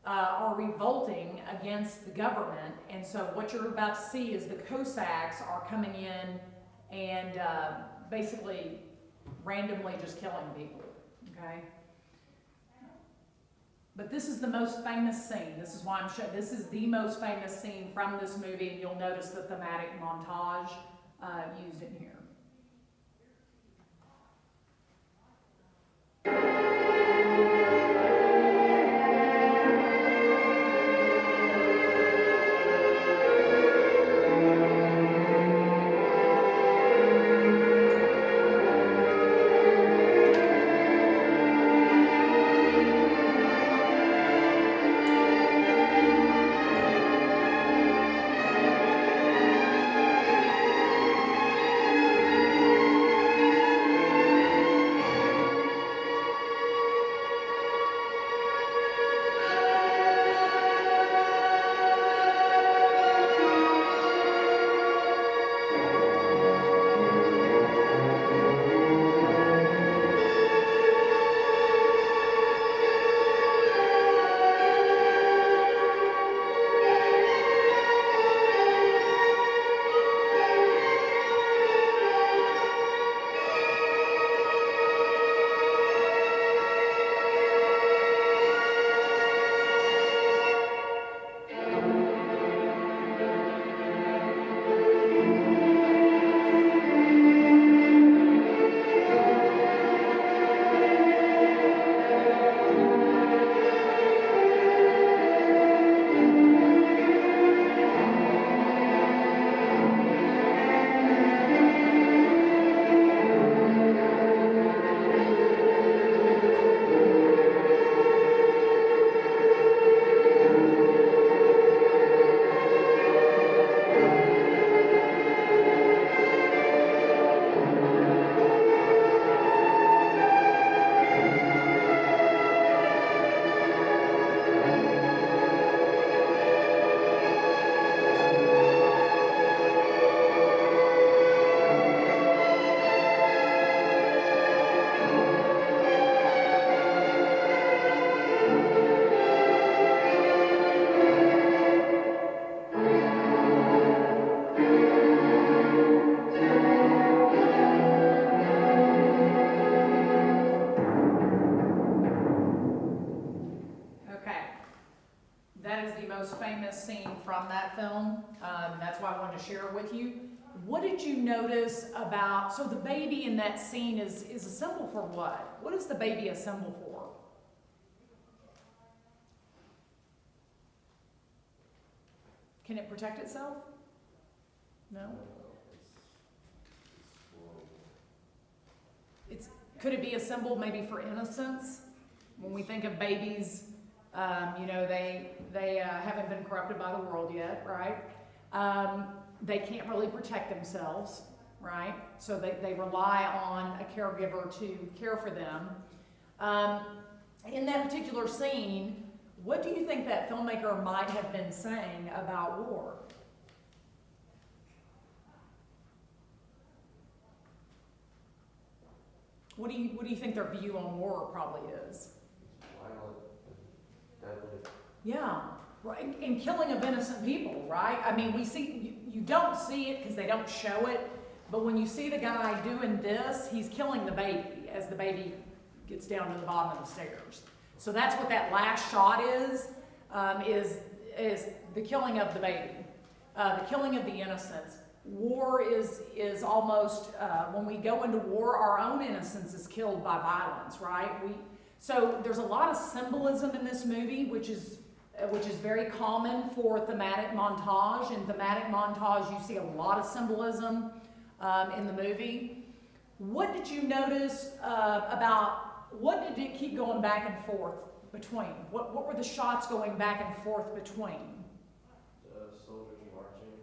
are revolting against the government, and so what you're about to see is the Cossacks are coming in and basically randomly just killing people, okay? But this is the most famous scene. This is why I'm showing. This is the most famous scene from this movie, and you'll notice the thematic montage used in here. from that film. That's why I wanted to share it with you. What did you notice about, so the baby in that scene is a symbol for what? What is the baby a symbol for? Can it protect itself? No? Could it be a symbol maybe for innocence? When we think of babies, you know, they haven't been corrupted by the world yet, right? They can't really protect themselves, right? So they rely on a caregiver to care for them. In that particular scene, what do you think that filmmaker might have been saying about war? What do you think their view on war probably is? Violent, deadly. Yeah, right. And killing of innocent people, right? I mean, we see, you don't see it because they don't show it, but when you see the guy doing this, he's killing the baby as the baby gets down to the bottom of the stairs. So that's what that last shot is the killing of the baby, the killing of the innocents. War is almost, when we go into war, our own innocence is killed by violence, right? So there's a lot of symbolism in this movie, which is very common for thematic montage. In thematic montage, you see a lot of symbolism in the movie. What did you notice what did it keep going back and forth between? What were the shots going back and forth between? The soldiers marching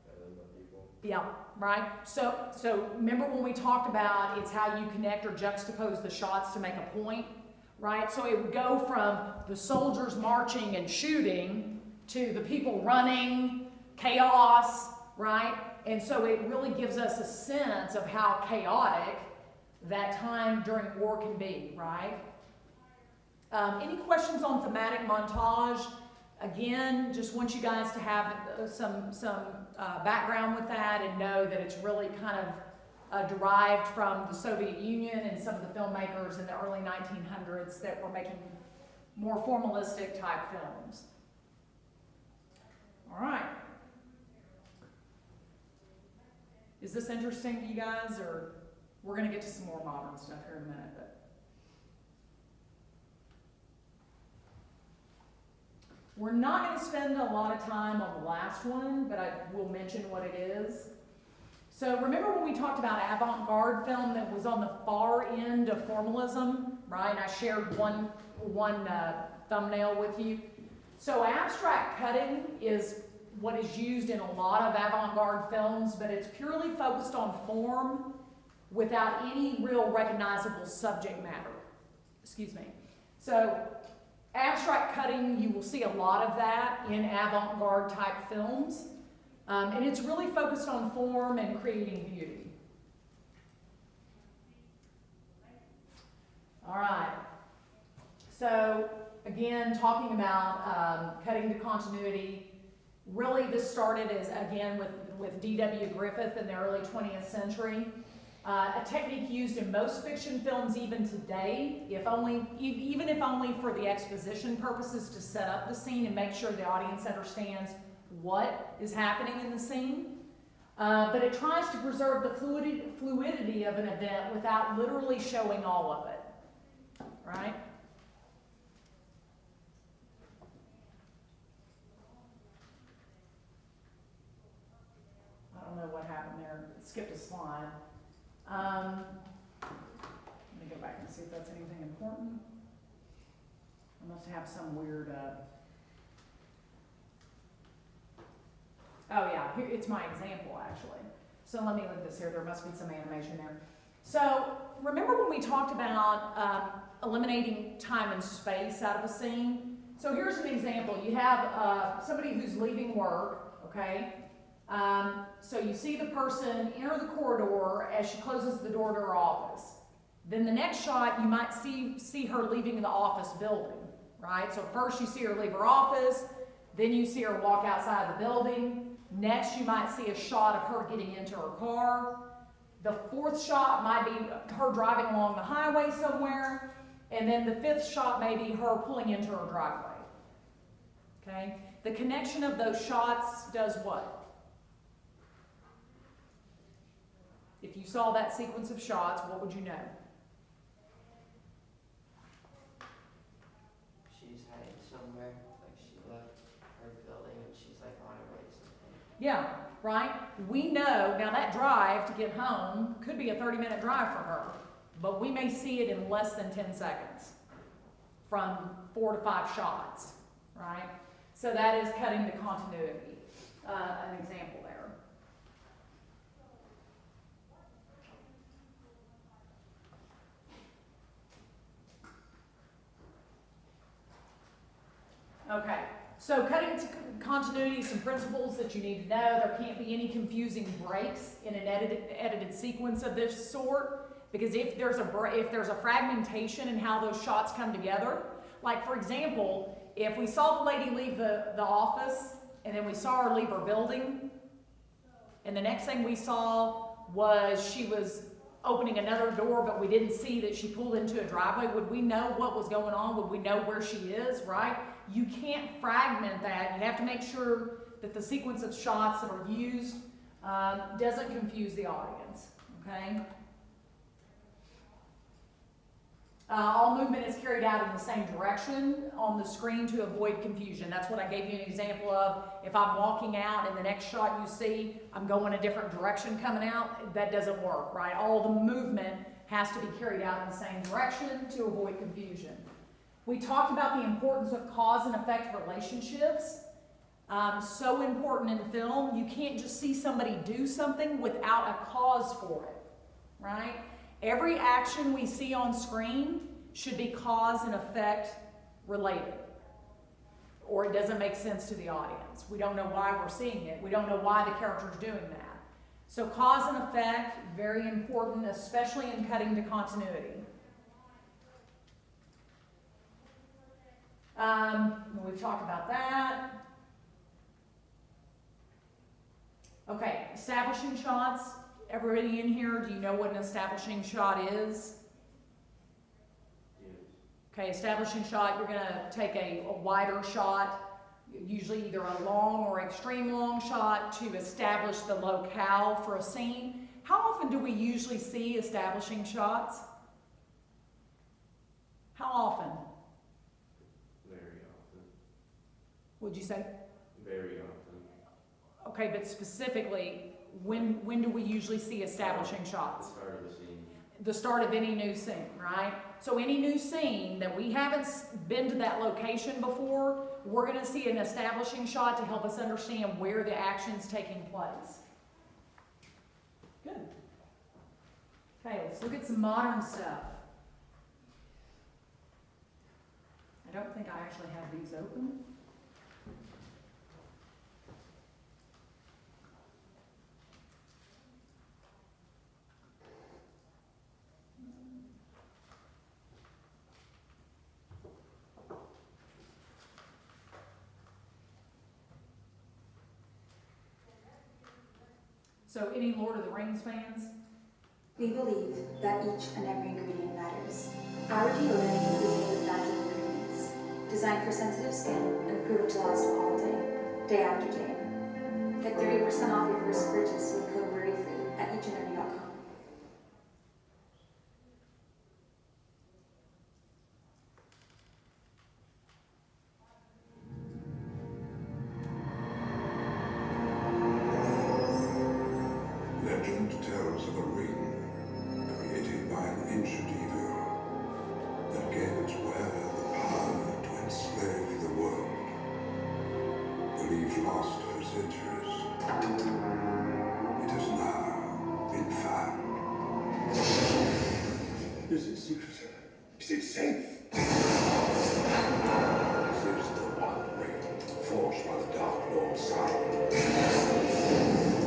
and then the people. Yeah, right? So remember when we talked about it's how you connect or juxtapose the shots to make a point, right? So it would go from the soldiers marching and shooting to the people running, chaos, right? And so it really gives us a sense of how chaotic that time during war can be, right? Any questions on thematic montage? Again, just want you guys to have some background with that and know that it's really kind of derived from the Soviet Union and some of the filmmakers in the early 1900s that were making more formalistic type films. All right. Is this interesting to you guys, or we're going to get to some more modern stuff here in a minute? But we're not going to spend a lot of time on the last one, but I will mention what it is. So remember when we talked about avant-garde film that was on the far end of formalism, right? I shared one thumbnail with you. So abstract cutting is what is used in a lot of avant-garde films, but it's purely focused on form without any real recognizable subject matter. Excuse me. So abstract cutting, you will see a lot of that in avant-garde type films. And it's really focused on form and creating beauty. All right. So again, talking about cutting to continuity. Really, this started again with D.W. Griffith in the early 20th century. A technique used in most fiction films even today, even if only for the exposition purposes, to set up the scene and make sure the audience understands what is happening in the scene. But it tries to preserve the fluidity of an event without literally showing all of it, right? I don't know what happened there. It skipped a slide. Let me go back and see if that's anything important. I must have some weird, oh yeah, here, it's my example actually. So let me look this here, there must be some animation there. So remember when we talked about eliminating time and space out of a scene? So here's an example. You have somebody who's leaving work, okay? So you see the person enter the corridor as she closes the door to her office. Then the next shot, you might see her leaving the office building, right? So first you see her leave her office, then you see her walk outside the building. Next, you might see a shot of her getting into her car. The fourth shot might be her driving along the highway somewhere. And then the fifth shot may be her pulling into her driveway. Okay? The connection of those shots does what? If you saw that sequence of shots, what would you know? She's heading somewhere, like she left her building and she's like on her way to something. Yeah, right? We know, now that drive to get home could be a 30-minute drive for her, but we may see it in less than 10 seconds from 4 to 5 shots, right? So that is cutting the continuity, an example there. Okay, so cutting to continuity, some principles that you need to know. There can't be any confusing breaks in an edited sequence of this sort, because if there's a fragmentation in how those shots come together, like for example, if we saw the lady leave the office and then we saw her leave her building, and the next thing we saw was she was opening another door, but we didn't see that she pulled into a driveway, would we know what was going on? Would we know where she is, right? You can't fragment that. You have to make sure that the sequence of shots that are used doesn't confuse the audience, okay? All movement is carried out in the same direction on the screen to avoid confusion. That's what I gave you an example of. If I'm walking out and the next shot you see, I'm going a different direction coming out, that doesn't work, right? All the movement has to be carried out in the same direction to avoid confusion. We talked about the importance of cause and effect relationships. So important in film. You can't just see somebody do something without a cause for it, right? Every action we see on screen should be cause and effect related, or it doesn't make sense to the audience. We don't know why we're seeing it. We don't know why the character's doing that. So cause and effect, very important, especially in cutting to continuity. We've talked about that. Okay, establishing shots. Everybody in here, do you know what an establishing shot is? Yes. Okay, establishing shot, you're going to take a wider shot, usually either a long or extreme long shot to establish the locale for a scene. How often do we usually see establishing shots? How often? Very often. Would you say? Very often. Okay, but specifically, when do we usually see establishing shots? The start of the scene. The start of any new scene, right? So any new scene that we haven't been to that location before, we're going to see an establishing shot to help us understand where the action's taking place. Good. Okay, let's look at some modern stuff. I don't think I actually have these open. So any Lord of the Rings fans? We believe that each and every ingredient matters. Our deodorant is made with natural ingredients, designed for sensitive skin and proven to last all day after day. Get 30% off your first purchase with code WORRYFREE at eachandevery.com. Legend tells of a ring created by an ancient evil that gave its wearer the power to enslave the world. Believed lost for centuries, it has now been found. Is it secret? Is it safe? This is the one ring forged by the Dark Lord Sauron.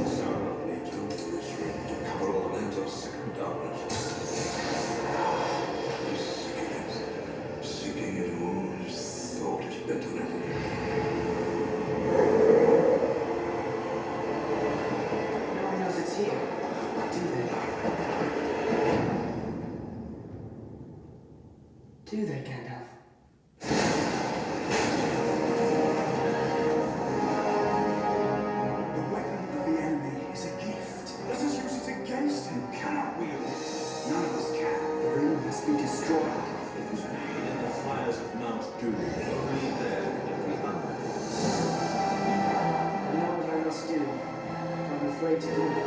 Sauron needs this ring to cover all lands of second darkness. He's seeking it all his thought is better than everything. No one knows it's here, do they? Do they, Gandalf? destroyed. It was made in the fires of Mount Doom. Only there could it be undone. I know what I must do. I'm afraid to do it.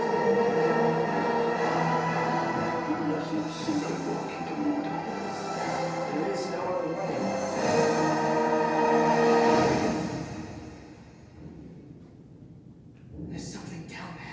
You mustn't simply walk into mortar. There is no other way. There's something down there.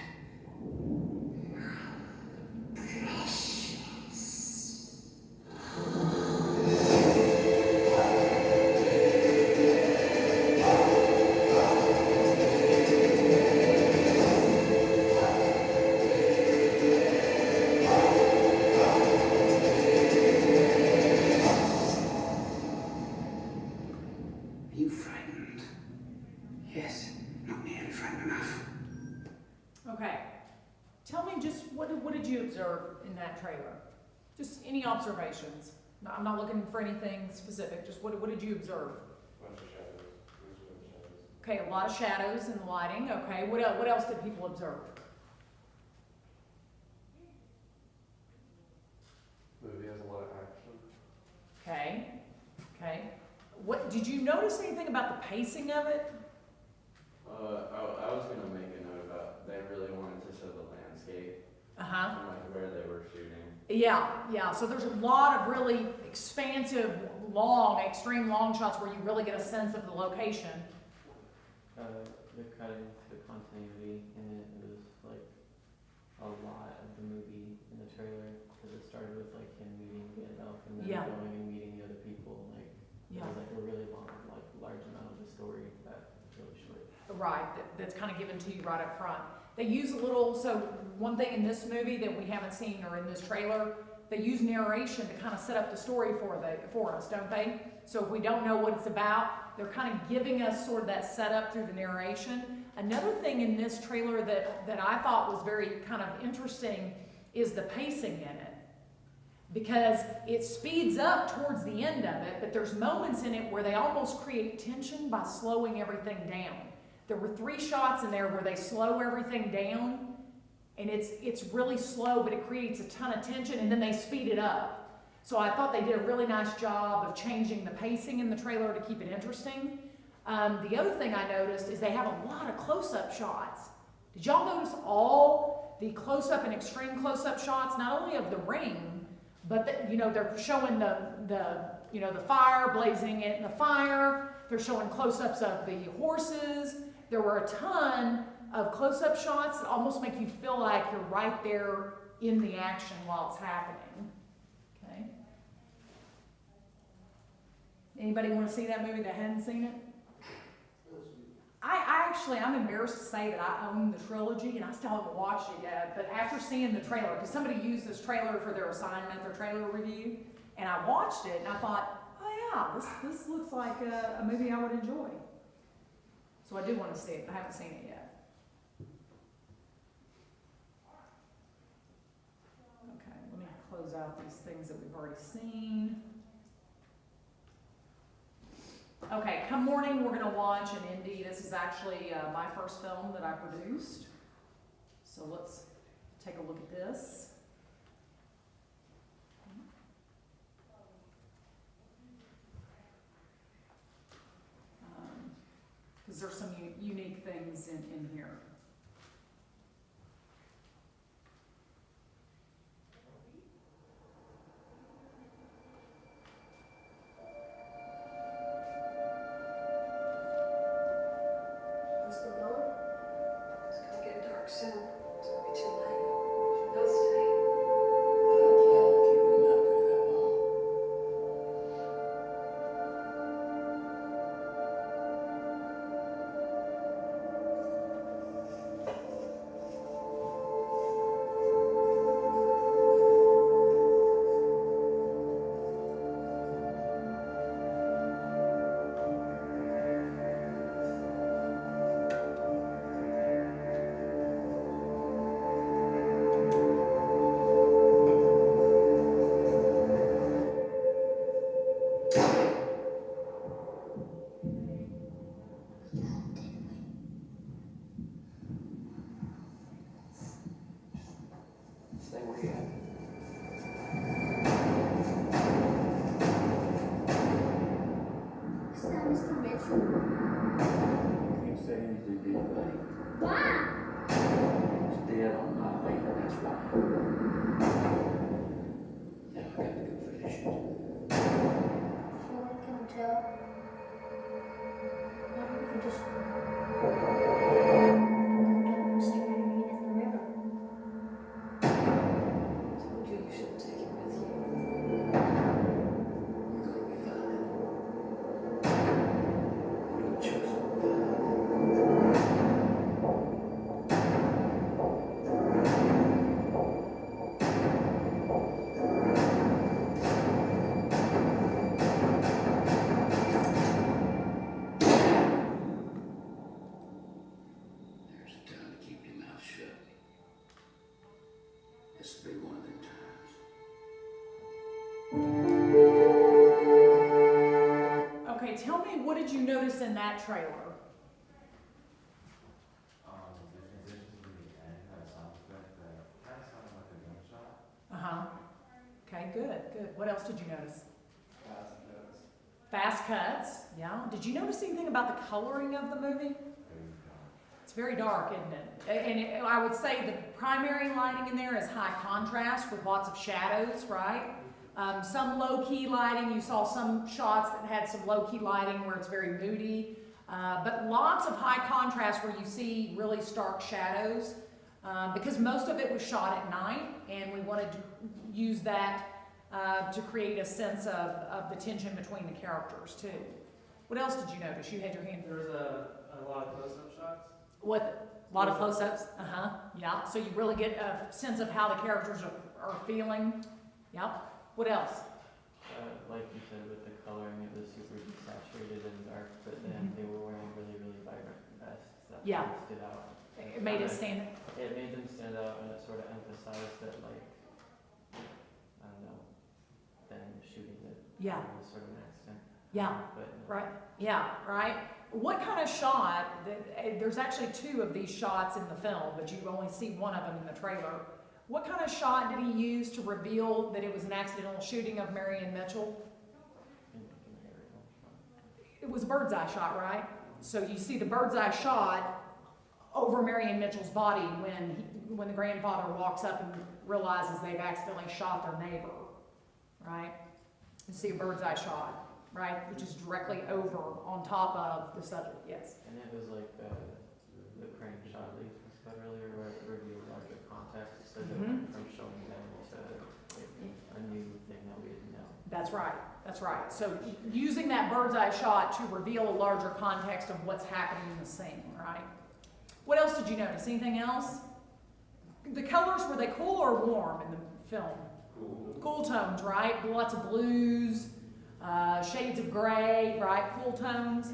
Are you frightened? Yes. Not nearly frightened enough. Okay. Tell me just, what did you observe in that trailer? Just any observations. No, I'm not looking for anything specific, just what did you observe? Bunch of shadows. There's a bunch of shadows. Okay, a lot of shadows and lighting, okay. What else did people observe? Movie has a lot of action. Okay, okay. What, did you notice anything about the pacing of it? I was gonna make a note about, they really wanted to show the landscape, Uh-huh. and like where they were shooting. Yeah, so there's a lot of really expansive, long, extreme long shots where you really get a sense of the location. They're cutting to continuity, and it was like a lot of the movie in the trailer, because it started with like him meeting Gandalf and then Yeah. going and meeting the other people. Like it Yeah. was like a really long, like large amount of the story that was really short. Right, that's kind of given to you right up front. They use a little, so one thing in this movie that we haven't seen, or in this trailer, they use narration to kind of set up the story for us, don't they? So if we don't know what it's about, they're kind of giving us sort of that setup through the narration. Another thing in this trailer that I thought was very kind of interesting is the pacing in it. Because it speeds up towards the end of it, but there's moments in it where they almost create tension by slowing everything down. There were 3 shots in there where they slow everything down, and it's really slow, but it creates a ton of tension, and then they speed it up. So I thought they did a really nice job of changing the pacing in the trailer to keep it interesting. The other thing I noticed is they have a lot of close-up shots. Did y'all notice all the close-up and extreme close-up shots, not only of the ring, but they're showing the fire, blazing it in the fire. They're showing close-ups of the horses. There were a ton of close-up shots that almost make you feel like you're right there in the action while it's happening. Okay. Anybody want to see that movie that hadn't seen it? I'm embarrassed to say that I own the trilogy and I still haven't watched it yet, but after seeing the trailer, because somebody used this trailer for their assignment, their trailer review, and I watched it and I thought, oh yeah, this looks like a movie I would enjoy. So I do want to see it, but I haven't seen it yet. Okay, let me close out these things that we've already seen. Okay, come morning, we're going to watch an indie. This is actually my first film that I produced. So let's take a look at this. Because there's some unique things in here. It's gonna get dark soon. It's gonna be too late. Should both stay. Stay where you at. Can't say anything, do you? Why? It's dead on my paper, that's why. Now I got to go finish it. Floyd, can you tell? Why don't you just go down and stick your hand in the river? I told you you shouldn't take him with you. We're gonna be fine. We don't choose to be There's a time to keep your mouth shut. This will be one of them times. Okay, tell me, what did you notice in that trailer? The transition to the end, that sound effect, that kind of sounded like a gunshot. Uh-huh. Okay, good, good. What else did you notice? Fast cuts. Fast cuts, yeah. Did you notice anything about the coloring of the movie? It's very dark, isn't it? And I would say the primary lighting in there is high contrast with lots of shadows, right? Some low-key lighting. You saw some shots that had some low-key lighting where it's very moody. But lots of high contrast where you see really stark shadows. Because most of it was shot at night, and we wanted to use that to create a sense of the tension between the characters, too. What else did you notice? You had your hand. There was a lot of close-up shots. With a lot of close-ups, yeah. So you really get a sense of how the characters are feeling. Yep. What else? Like you said, with the coloring, it was super desaturated and dark, but then they were wearing really, really vibrant vests that Yeah. really stood out. It made it stand. It made them stand out, and it sort of emphasized that, like, I don't know, them shooting it Yeah. was sort of an accident. Yeah. But Right. Yeah. Right. What kind of shot? There's actually two of these shots in the film, but you only see one of them in the trailer. What kind of shot did he use to reveal that it was an accidental shooting of Marion Mitchell? It was a bird's eye shot, right? So you see the bird's eye shot over Marion Mitchell's body when the grandfather walks up and realizes they've accidentally shot their neighbor, right? You see a bird's eye shot, right, which is directly over on top of the subject. Yes. And it was like the crane shot that you talked about earlier, where it revealed larger context, so that went from showing them to like, a new thing that we didn't know. That's right. That's right. So using that bird's eye shot to reveal a larger context of what's happening in the scene, right? What else did you notice? Anything else? The colors, were they cool or warm in the film? Cool. Cool tones, right? Lots of blues, shades of gray, right? Cool tones.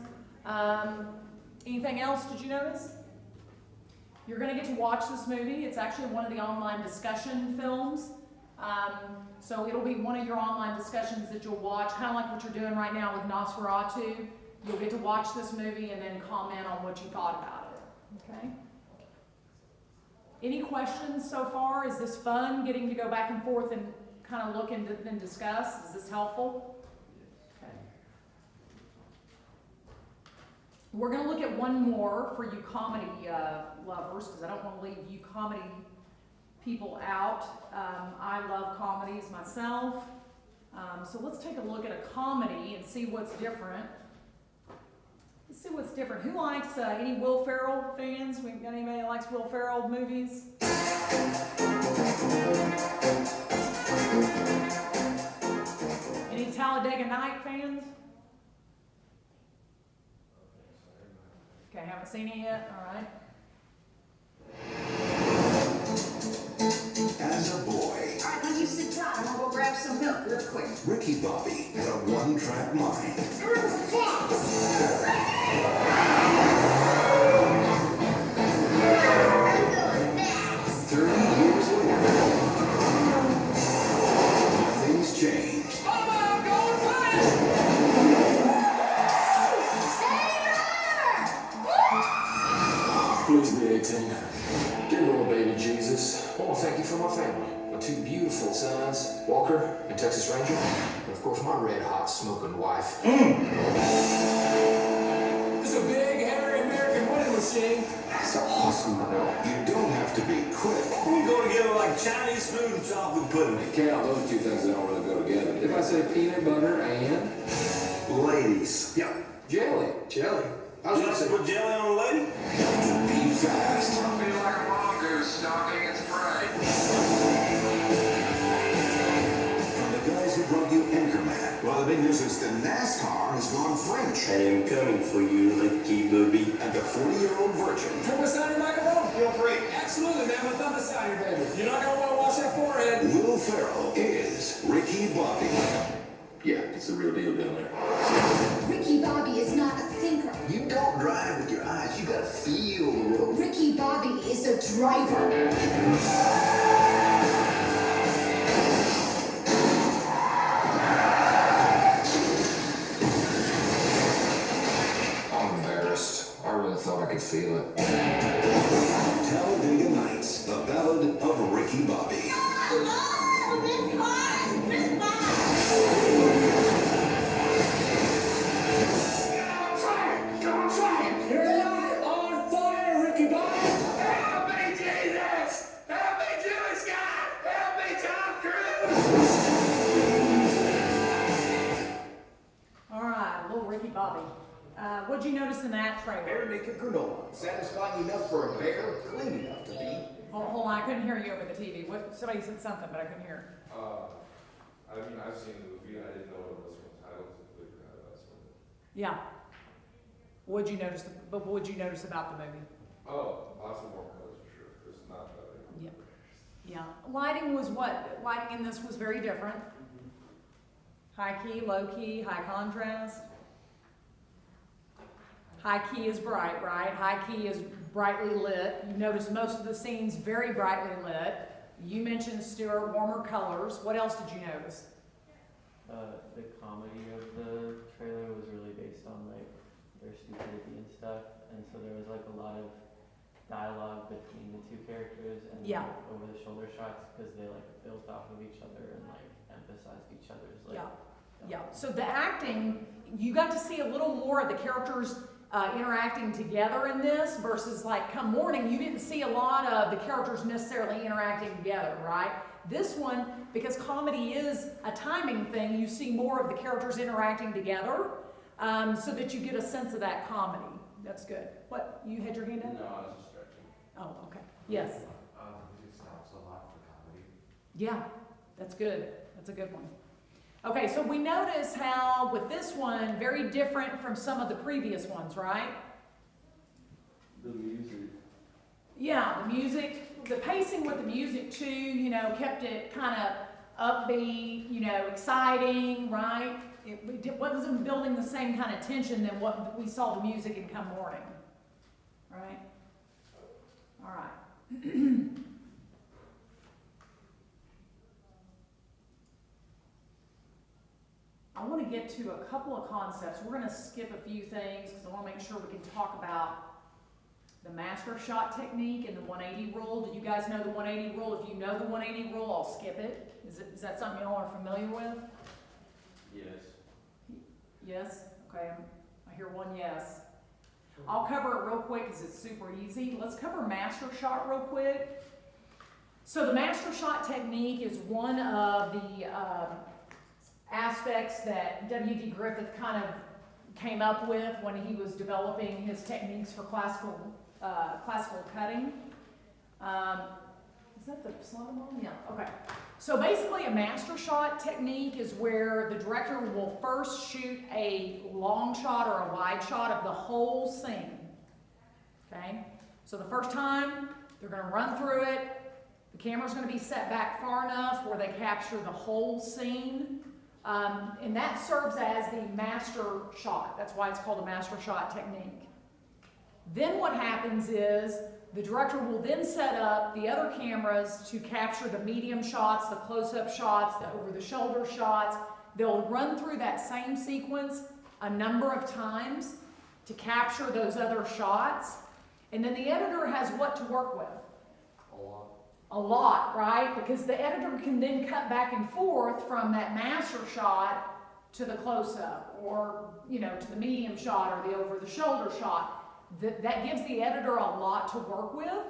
Anything else did you notice? You're going to get to watch this movie. It's actually one of the online discussion films. So it'll be one of your online discussions that you'll watch, kind of like what you're doing right now with Nosferatu. You'll get to watch this movie and then comment on what you thought about it. Okay? Any questions so far? Is this fun, getting to go back and forth and kind of look and discuss? Is this helpful? Okay. We're going to look at one more for you comedy lovers, because I don't want to leave you comedy people out. I love comedies myself. So let's take a look at a comedy and see what's different. Let's see what's different. Who likes any Will Ferrell fans? We got anybody that likes Will Ferrell movies? Any Talladega Night fans? Okay, haven't seen it yet. All right. As a boy, Alright, now you sit down. I'm gonna go grab some milk real quick. Ricky Bobby had a one-track mind. I'm going fast. 30 years later, things changed. Please be 18. Dear Lord, baby Jesus, I want to thank you for my family. My two beautiful sons, Walker and Texas Ranger, and of course my red-hot smoking wife. a big, hairy American winning machine. That's awesome, though. You don't have to be quick. We go together like Chinese food and chocolate pudding. Cal, those two things don't really go together. If I say peanut butter and Ladies. Yeah, jelly. jelly. I was You gonna like to say, put jelly on a lady? be fast. I feel like a mongoose stalking its prey. From the guys who brought you Anchorman. Well, the big news is that NASCAR has gone French. I am coming for you, Lucky Booby. And the 40-year-old virgin. Thumb beside your microphone? Feel free. Absolutely, man. My thumb beside your baby. You're not gonna want to wash that forehead. Will Ferrell is Ricky Bobby. Yeah, it's the real deal down there. Ricky Bobby is not a thinker. You don't drive with your eyes. You gotta feel the road. Ricky Bobby is a driver. I'm embarrassed. I really thought I could feel it. Talladega Nights, the ballad of Ricky Bobby. Here they are, on fire, Ricky Bobby! Help me, Jesus! Help me, Jewish God! Help me, Tom Cruise! All right, little Ricky Bobby. What'd you notice in that trailer? Bare naked granola. Satisfying enough for a bear, clean enough to be. Hold on, I couldn't hear you over the TV. Somebody said something, but I couldn't hear. I mean, I've seen the movie, I didn't know what it was from the title, completely forgot about it. Yeah. What'd you notice about the movie? Oh, lots of more colors for sure, it's not that big. Yeah. Yeah. Lighting was what? Lighting in this was very different. High key, low key, high contrast. High key is bright, right? High key is brightly lit. You notice most of the scenes very brightly lit. You mentioned, Stuart, warmer colors. What else did you notice? The comedy of the trailer was really based on like their stupidity and stuff, and so there was like a lot of dialogue between the two characters and Yeah. like, over the shoulder shots because they like built off of each other and like emphasized each other's like. Yeah. So the acting, you got to see a little more of the characters interacting together in this versus like come morning, you didn't see a lot of the characters necessarily interacting together, right? This one, because comedy is a timing thing, you see more of the characters interacting together so that you get a sense of that comedy. That's good. What, you had your hand in? No, I was just stretching. Oh, okay. Yes. The music stops a lot for comedy. Yeah, that's good. That's a good one. Okay, so we notice how with this one, very different from some of the previous ones, right? The music. Yeah, the music, the pacing with the music too, you know, kept it kind of upbeat, you know, exciting, right? It wasn't building the same kind of tension than what we saw the music in Come Morning, right? All right. I want to get to a couple of concepts. We're going to skip a few things because I want to make sure we can talk about the master shot technique and the 180 rule. Did you guys know the 180 rule? If you know the 180 rule, I'll skip it. Is that something y'all are familiar with? Yes. Yes? Okay, I hear one yes. I'll cover it real quick because it's super easy. Let's cover master shot real quick. So the master shot technique is one of the aspects that W.D. Griffith kind of came up with when he was developing his techniques for classical cutting. Is that the slide I'm on? Yeah, okay. So basically a master shot technique is where the director will first shoot a long shot or a wide shot of the whole scene. Okay? So the first time, they're going to run through it. The camera's going to be set back far enough where they capture the whole scene. And that serves as the master shot. That's why it's called a master shot technique. Then what happens is the director will then set up the other cameras to capture the medium shots, the close-up shots, the over-the-shoulder shots. They'll run through that same sequence a number of times to capture those other shots. And then the editor has what to work with? A lot, right? Because the editor can then cut back and forth from that master shot to the close-up, or, you know, to the medium shot or the over-the-shoulder shot. That gives the editor a lot to work with,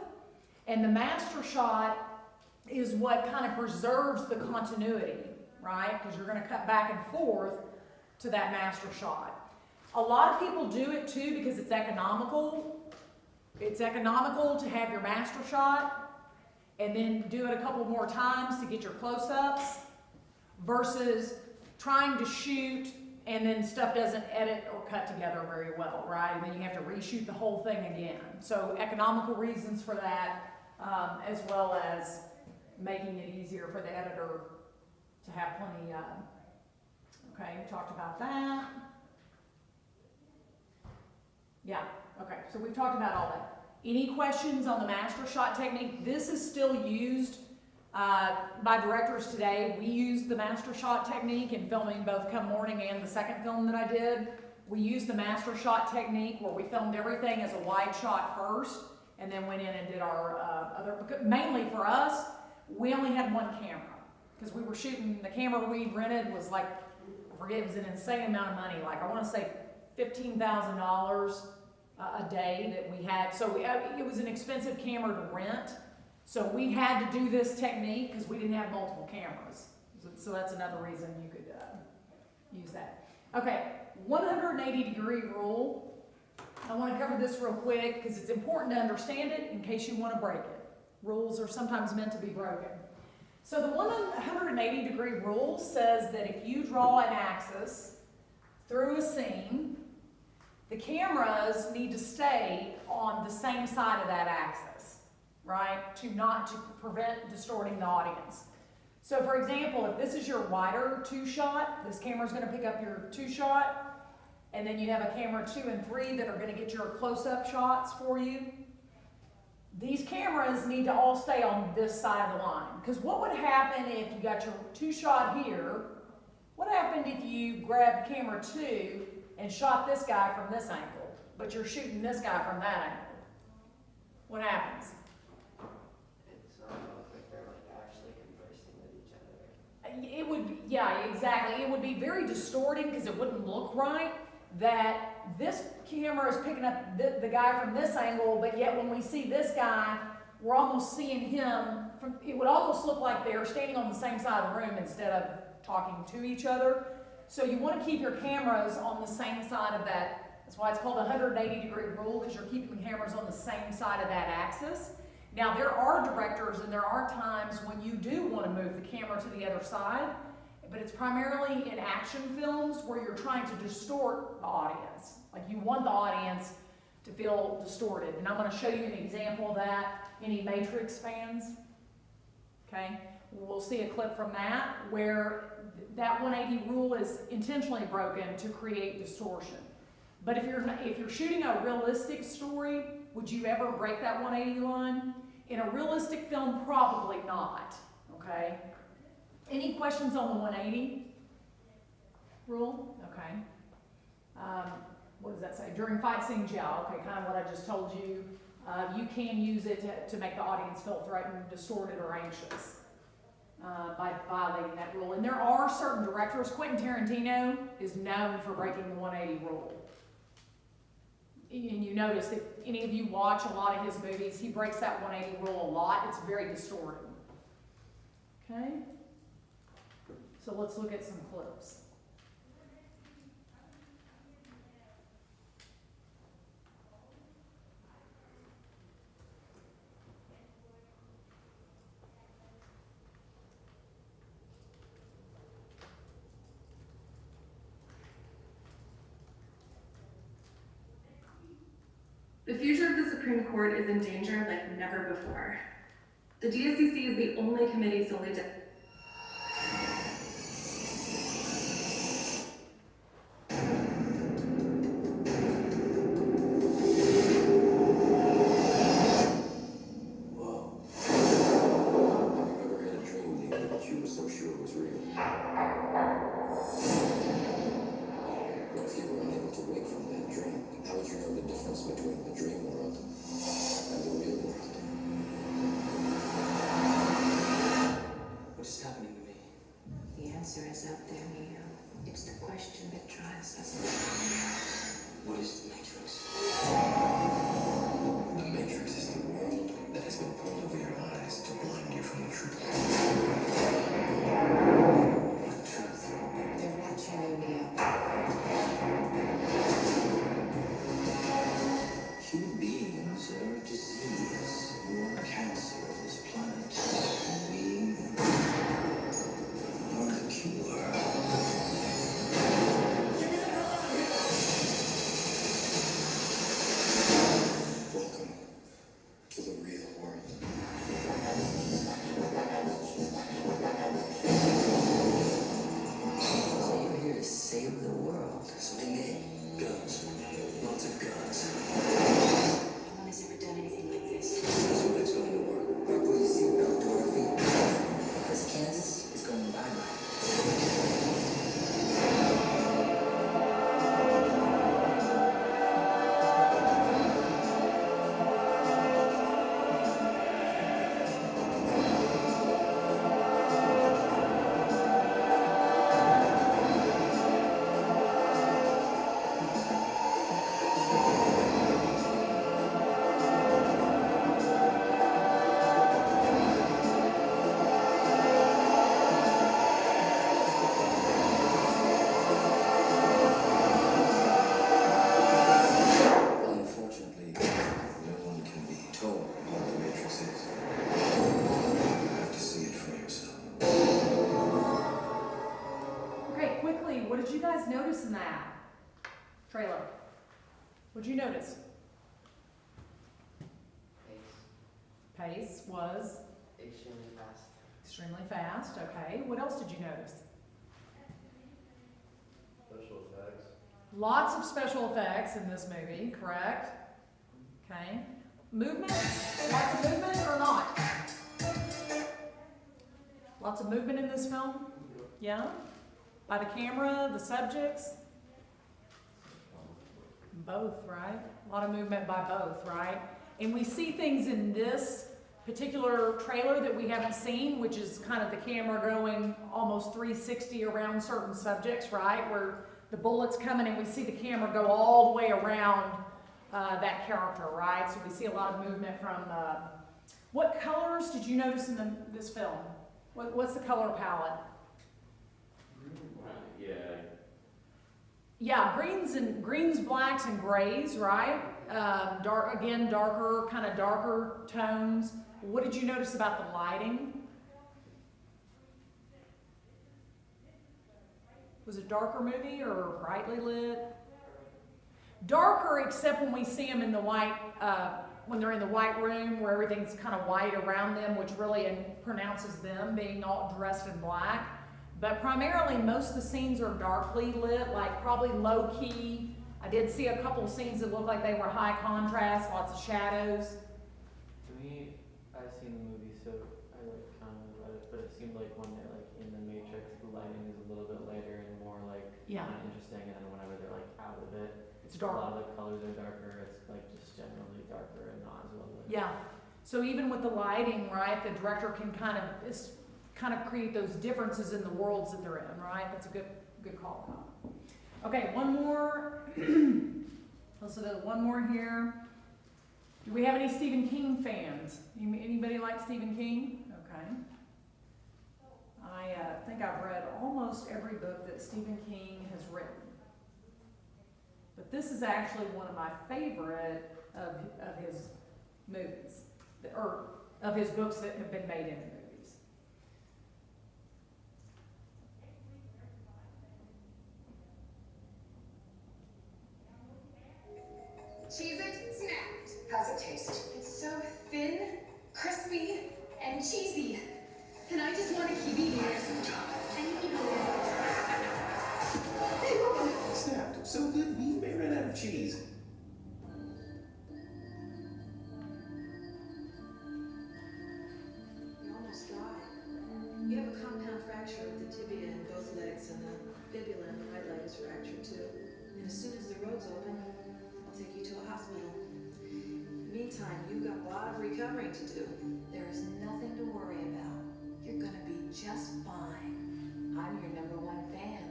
and the master shot is what kind of preserves the continuity, right? Because you're going to cut back and forth to that master shot. A lot of people do it too because it's economical. It's economical to have your master shot and then do it a couple more times to get your close-ups versus trying to shoot and then stuff doesn't edit or cut together very well, right? And then you have to reshoot the whole thing again. So economical reasons for that, as well as making it easier for the editor to have plenty, okay, we talked about that. Yeah, okay, so we've talked about all that. Any questions on the master shot technique? This is still used by directors today. We use the master shot technique in filming both Come Morning and the second film that I did. We used the master shot technique where we filmed everything as a wide shot first and then went in and did our mainly for us, we only had one camera because we were shooting, the camera we rented was like, I forget, it was an insane amount of money. Like I want to say $15,000 a day that we had. So it was an expensive camera to rent. So we had to do this technique because we didn't have multiple cameras. So that's another reason you could use that. Okay, 180-degree rule. I want to cover this real quick because it's important to understand it in case you want to break it. Rules are sometimes meant to be broken. So the 180-degree rule says that if you draw an axis through a scene, the cameras need to stay on the same side of that axis, right? To prevent distorting the audience. So for example, if this is your wider 2-shot, this camera is going to pick up your 2-shot, and then you have a camera 2 and 3 that are going to get your close-up shots for you. These cameras need to all stay on this side of the line. Because what would happen if you got your 2-shot here? What happened if you grabbed camera 2 and shot this guy from this angle, but you're shooting this guy from that angle? What happens? It's like they're like actually conversing with each other. It would, yeah, exactly. It would be very distorting because it wouldn't look right that this camera is picking up the guy from this angle, but yet when we see this guy, we're almost seeing him from, it would almost look like they're standing on the same side of the room instead of talking to each other. So you want to keep your cameras on the same side of that. That's why it's called a 180-degree rule, because you're keeping the cameras on the same side of that axis. Now there are directors and there are times when you do want to move the camera to the other side, but it's primarily in action films where you're trying to distort the audience. Like you want the audience to feel distorted. And I'm going to show you an example of that. Any Matrix fans? Okay, we'll see a clip from that where that 180 rule is intentionally broken to create distortion. But if you're shooting a realistic story, would you ever break that 180 line? In a realistic film, probably not. Okay. Any questions on the 180 rule? Okay. What does that say? During fight scenes, yeah. Okay, kind of what I just told you. You can use it to make the audience feel threatened, distorted, or anxious by violating that rule. And there are certain directors. Quentin Tarantino is known for breaking the 180 rule. And you notice if any of you watch a lot of his movies, he breaks that 180 rule a lot. It's very distorting. Okay? So let's look at some clips. The future of the Supreme Court is in danger like never before. The DSCC is the only committee solely dedicated. It's the question that drives us. What is the Matrix? The Matrix is the world that has been pulled over your eyes to blind you from the truth. What truth? They're watching you, Neo. Human beings are a disease. We are cancer of this planet. We are the cure. Welcome to the real world. So you're here to save the world. Something new. Guns. Lots of guns. No one has ever done anything like this. So it's going to work. Buckle your seatbelt to our feet. Because Kansas is going bye-bye. Unfortunately, no one can be told what the Matrix is. You have to see it for yourself. Okay, quickly, what did you guys notice in that trailer? What'd you notice? Pace was Extremely fast. extremely fast, okay. What else did you notice? Special effects. Lots of special effects in this movie, correct? Okay. Movement? Lots of movement or not? Lots of movement in this film? Yeah? By the camera, the subjects? Both, right? A lot of movement by both, right? And we see things in this particular trailer that we haven't seen, which is kind of the camera going almost 360 around certain subjects, right? Where the bullet's coming and we see the camera go all the way around that character, right? So we see a lot of movement from, what colors did you notice in this film? What's the color palette? Yeah. Yeah, greens, blacks, and grays, right? Darker, kind of darker tones. What did you notice about the lighting? Was it darker movie or brightly lit? Darker, except when we see them in the white, when they're in the white room where everything's kind of white around them, which really pronounces them being all dressed in black. But primarily, most of the scenes are darkly lit, like probably low key. I did see a couple of scenes that looked like they were high contrast, lots of shadows. To me, I've seen the movie, so I like kind of read it, but it seemed like when they're like in the Matrix, the lighting is a little bit lighter and more like Yeah. kind of interesting, and then whenever they're like out of it, It's dark. a lot of the colors are darker. It's like just generally darker and not as well lit. Yeah. So even with the lighting, right, the director can kind of create those differences in the worlds that they're in, right? That's a good call. Okay, one more. Let's do one more here. Do we have any Stephen King fans? Anybody like Stephen King? Okay. I think I've read almost every book that Stephen King has written. But this is actually one of my favorite of his movies, or of his books that have been made into movies. Cheez-It snapped. How's it taste? It's so thin, crispy, and cheesy. And I just want to keep eating it. Snapped. So good, we may run out of cheese. You're almost dry. You have a compound fracture of the tibia in both legs, and the fibula in the right leg is fractured too. And as soon as the road's open, I'll take you to a hospital. In the meantime, you've got a lot of recovering to do. There is nothing to worry about. You're gonna be just fine. I'm your #1 fan.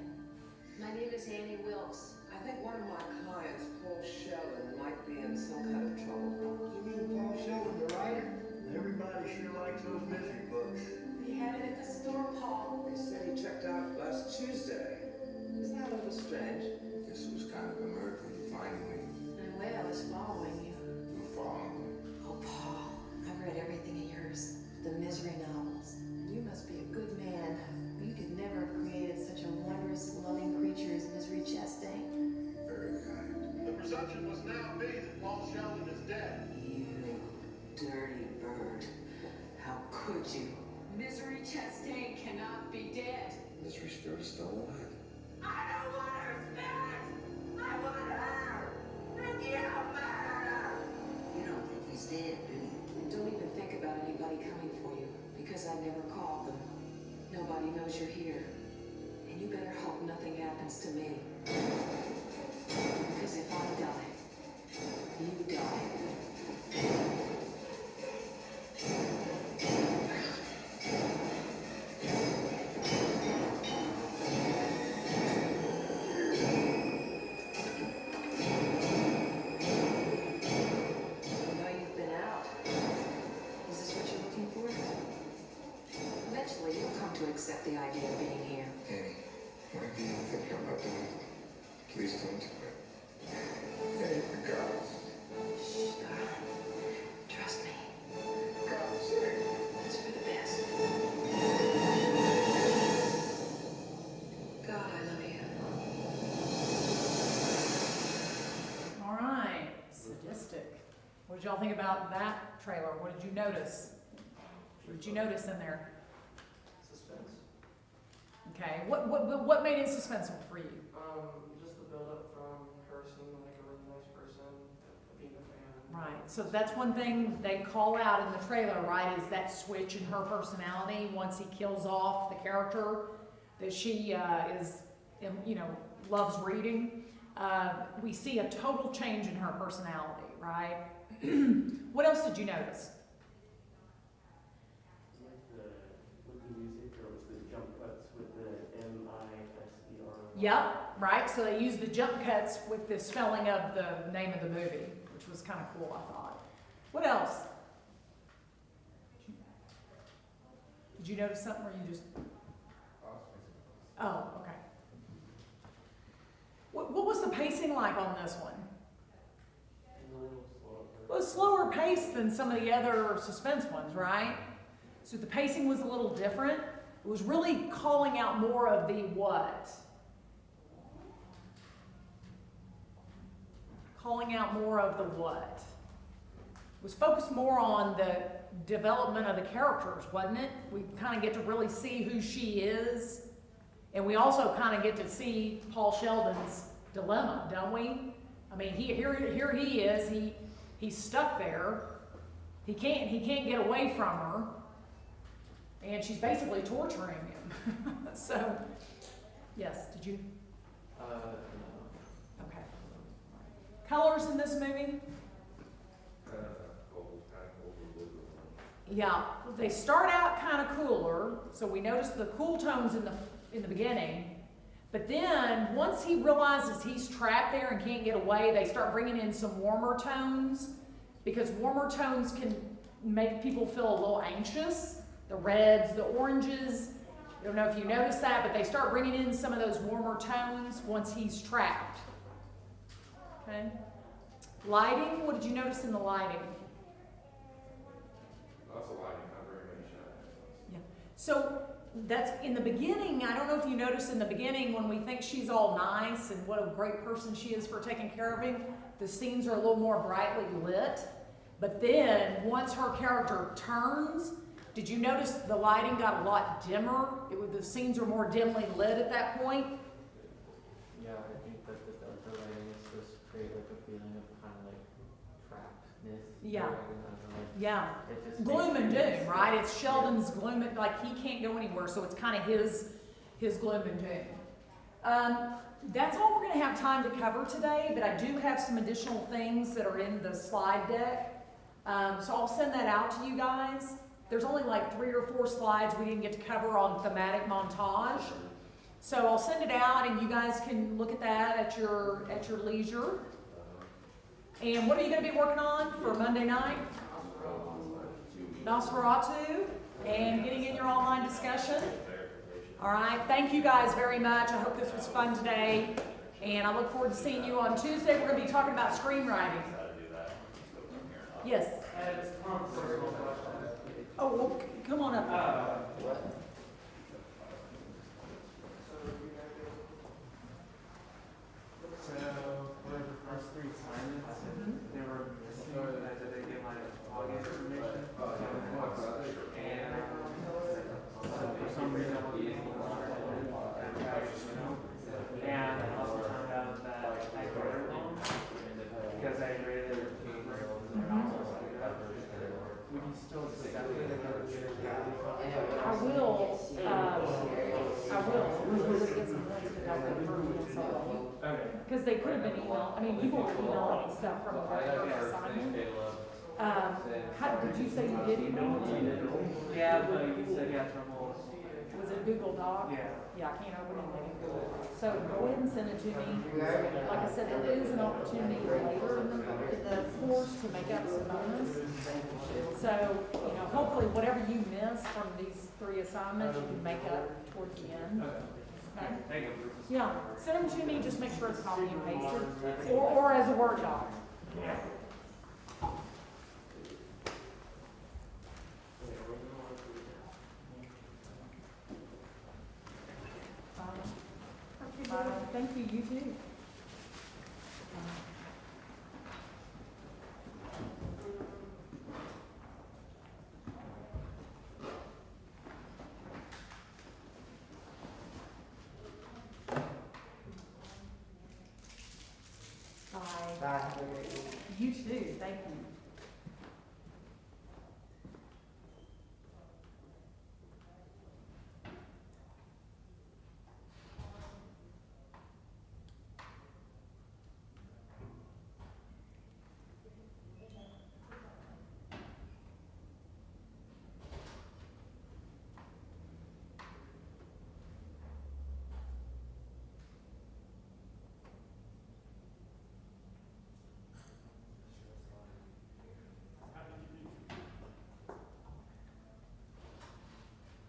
My name is Annie Wilkes. I think one of my clients, Paul Sheldon, might be in some kind of trouble. You mean Paul Sheldon, the writer? Everybody sure likes those misery books. We have it at the store, Paul. They said he checked out last Tuesday. Isn't that a little strange? This was kind of a miracle you finding me. Manuel is following you. You're following me. Oh, Paul, I've read everything of yours. The misery novels. You must be a good man. You could never have created such a wondrous, loving creature as Misery Chastain. Very kind. The presumption must now be that Paul Sheldon is dead. You dirty bird. How could you? Misery Chastain cannot be dead. Misery Spirit is still alive. I don't want her spirit! I want her! And you murdered her! You don't think he's dead, do you? And don't even think about anybody coming for you, because I never called them. Nobody knows you're here. And you better hope nothing happens to me. Because if I die, you die. Accept the idea of being here. Annie, whatever you think about doing, please don't do it. Annie, for God's Shh, darling. Trust me. God's sake. It's for the best. God, I love you. All right, sadistic. What did y'all think about that trailer? What did you notice? What did you notice in there? Suspense. Okay, what made it suspenseful for you? Just the build-up from her seeming like a really nice person, being a fan. Right, so that's one thing they call out in the trailer, right, is that switch in her personality once he kills off the character that she is, you know, loves reading. We see a total change in her personality, right? What else did you notice? With the music, or was the jump cuts with the M-I-S-E-R? Yep, right, so they used the jump cuts with the spelling of the name of the movie, which was kind of cool, I thought. What else? Did you notice something, or you just... Oh, okay. What was the pacing like on this one? A little slower. It was slower paced than some of the other suspense ones, right? So the pacing was a little different. It was really calling out more of the what? Calling out more of the what? It was focused more on the development of the characters, wasn't it? We kind of get to really see who she is. And we also kind of get to see Paul Sheldon's dilemma, don't we? I mean, here he is. He's stuck there. He can't get away from her. And she's basically torturing him. So, yes, did you? No. Okay. Colors in this movie? Yeah, they start out kind of cooler, so we notice the cool tones in the beginning. But then, once he realizes he's trapped there and can't get away, they start bringing in some warmer tones, because warmer tones can make people feel a little anxious. The reds, the oranges. I don't know if you noticed that, but they start bringing in some of those warmer tones once he's trapped. Okay. Lighting, what did you notice in the lighting? Lots of lighting, not very many shadows. Yeah. So that's in the beginning. I don't know if you noticed in the beginning when we think she's all nice and what a great person she is for taking care of him, the scenes are a little more brightly lit. But then once her character turns, did you notice the lighting got a lot dimmer? The scenes are more dimly lit at that point. Yeah, I think that the lighting is supposed to create like a feeling of kind of like trappedness. Yeah. Like, Yeah. it just Gloom and makes doom, right? It's Sheldon's gloom, and like he can't go anywhere, so it's kind of his gloom and doom. That's all we're going to have time to cover today, but I do have some additional things that are in the slide deck. So I'll send that out to you guys. There's only like 3 or 4 slides we didn't get to cover on thematic montage. So I'll send it out and you guys can look at that at your leisure. And what are you gonna be working on for Monday night? Nosferatu, and getting in your online discussion. All right, thank you guys very much. I hope this was fun today. And I look forward to seeing you on Tuesday. We're gonna be talking about screenwriting. Yes? Oh, well, come on up. So, for the first 3 assignments, they were missing that they get my login information. And so for some reason, I wasn't able to log in. And I also found out that I graded wrong because I graded it. Would you still accept it if I was getting I will. We're gonna get some points to help confirm it, so. Okay. Because they could have been emailed, I mean, people were emailing me stuff from a very early assignment. How, did you say you did email it? Yeah, but you said you had trouble. Was it Google Doc? Yeah. Yeah, I can't open anything in Google Doc. So go ahead and send it to me. Like I said, there is an opportunity later in the course to make up some bonus. So, you know, hopefully whatever you missed from these 3 assignments, you can make up towards the end. Okay? Thank you. Yeah, send them to me, just make sure it's copy and pasted, or as a Word doc. Thank you, you too. Bye. Have a great week. You too, thank you.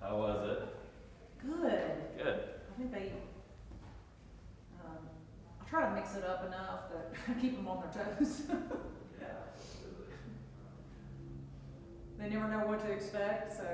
How was it? Good. Good. I think they, I try to mix it up enough that I keep them on their toes. Yeah. They never know what to expect, so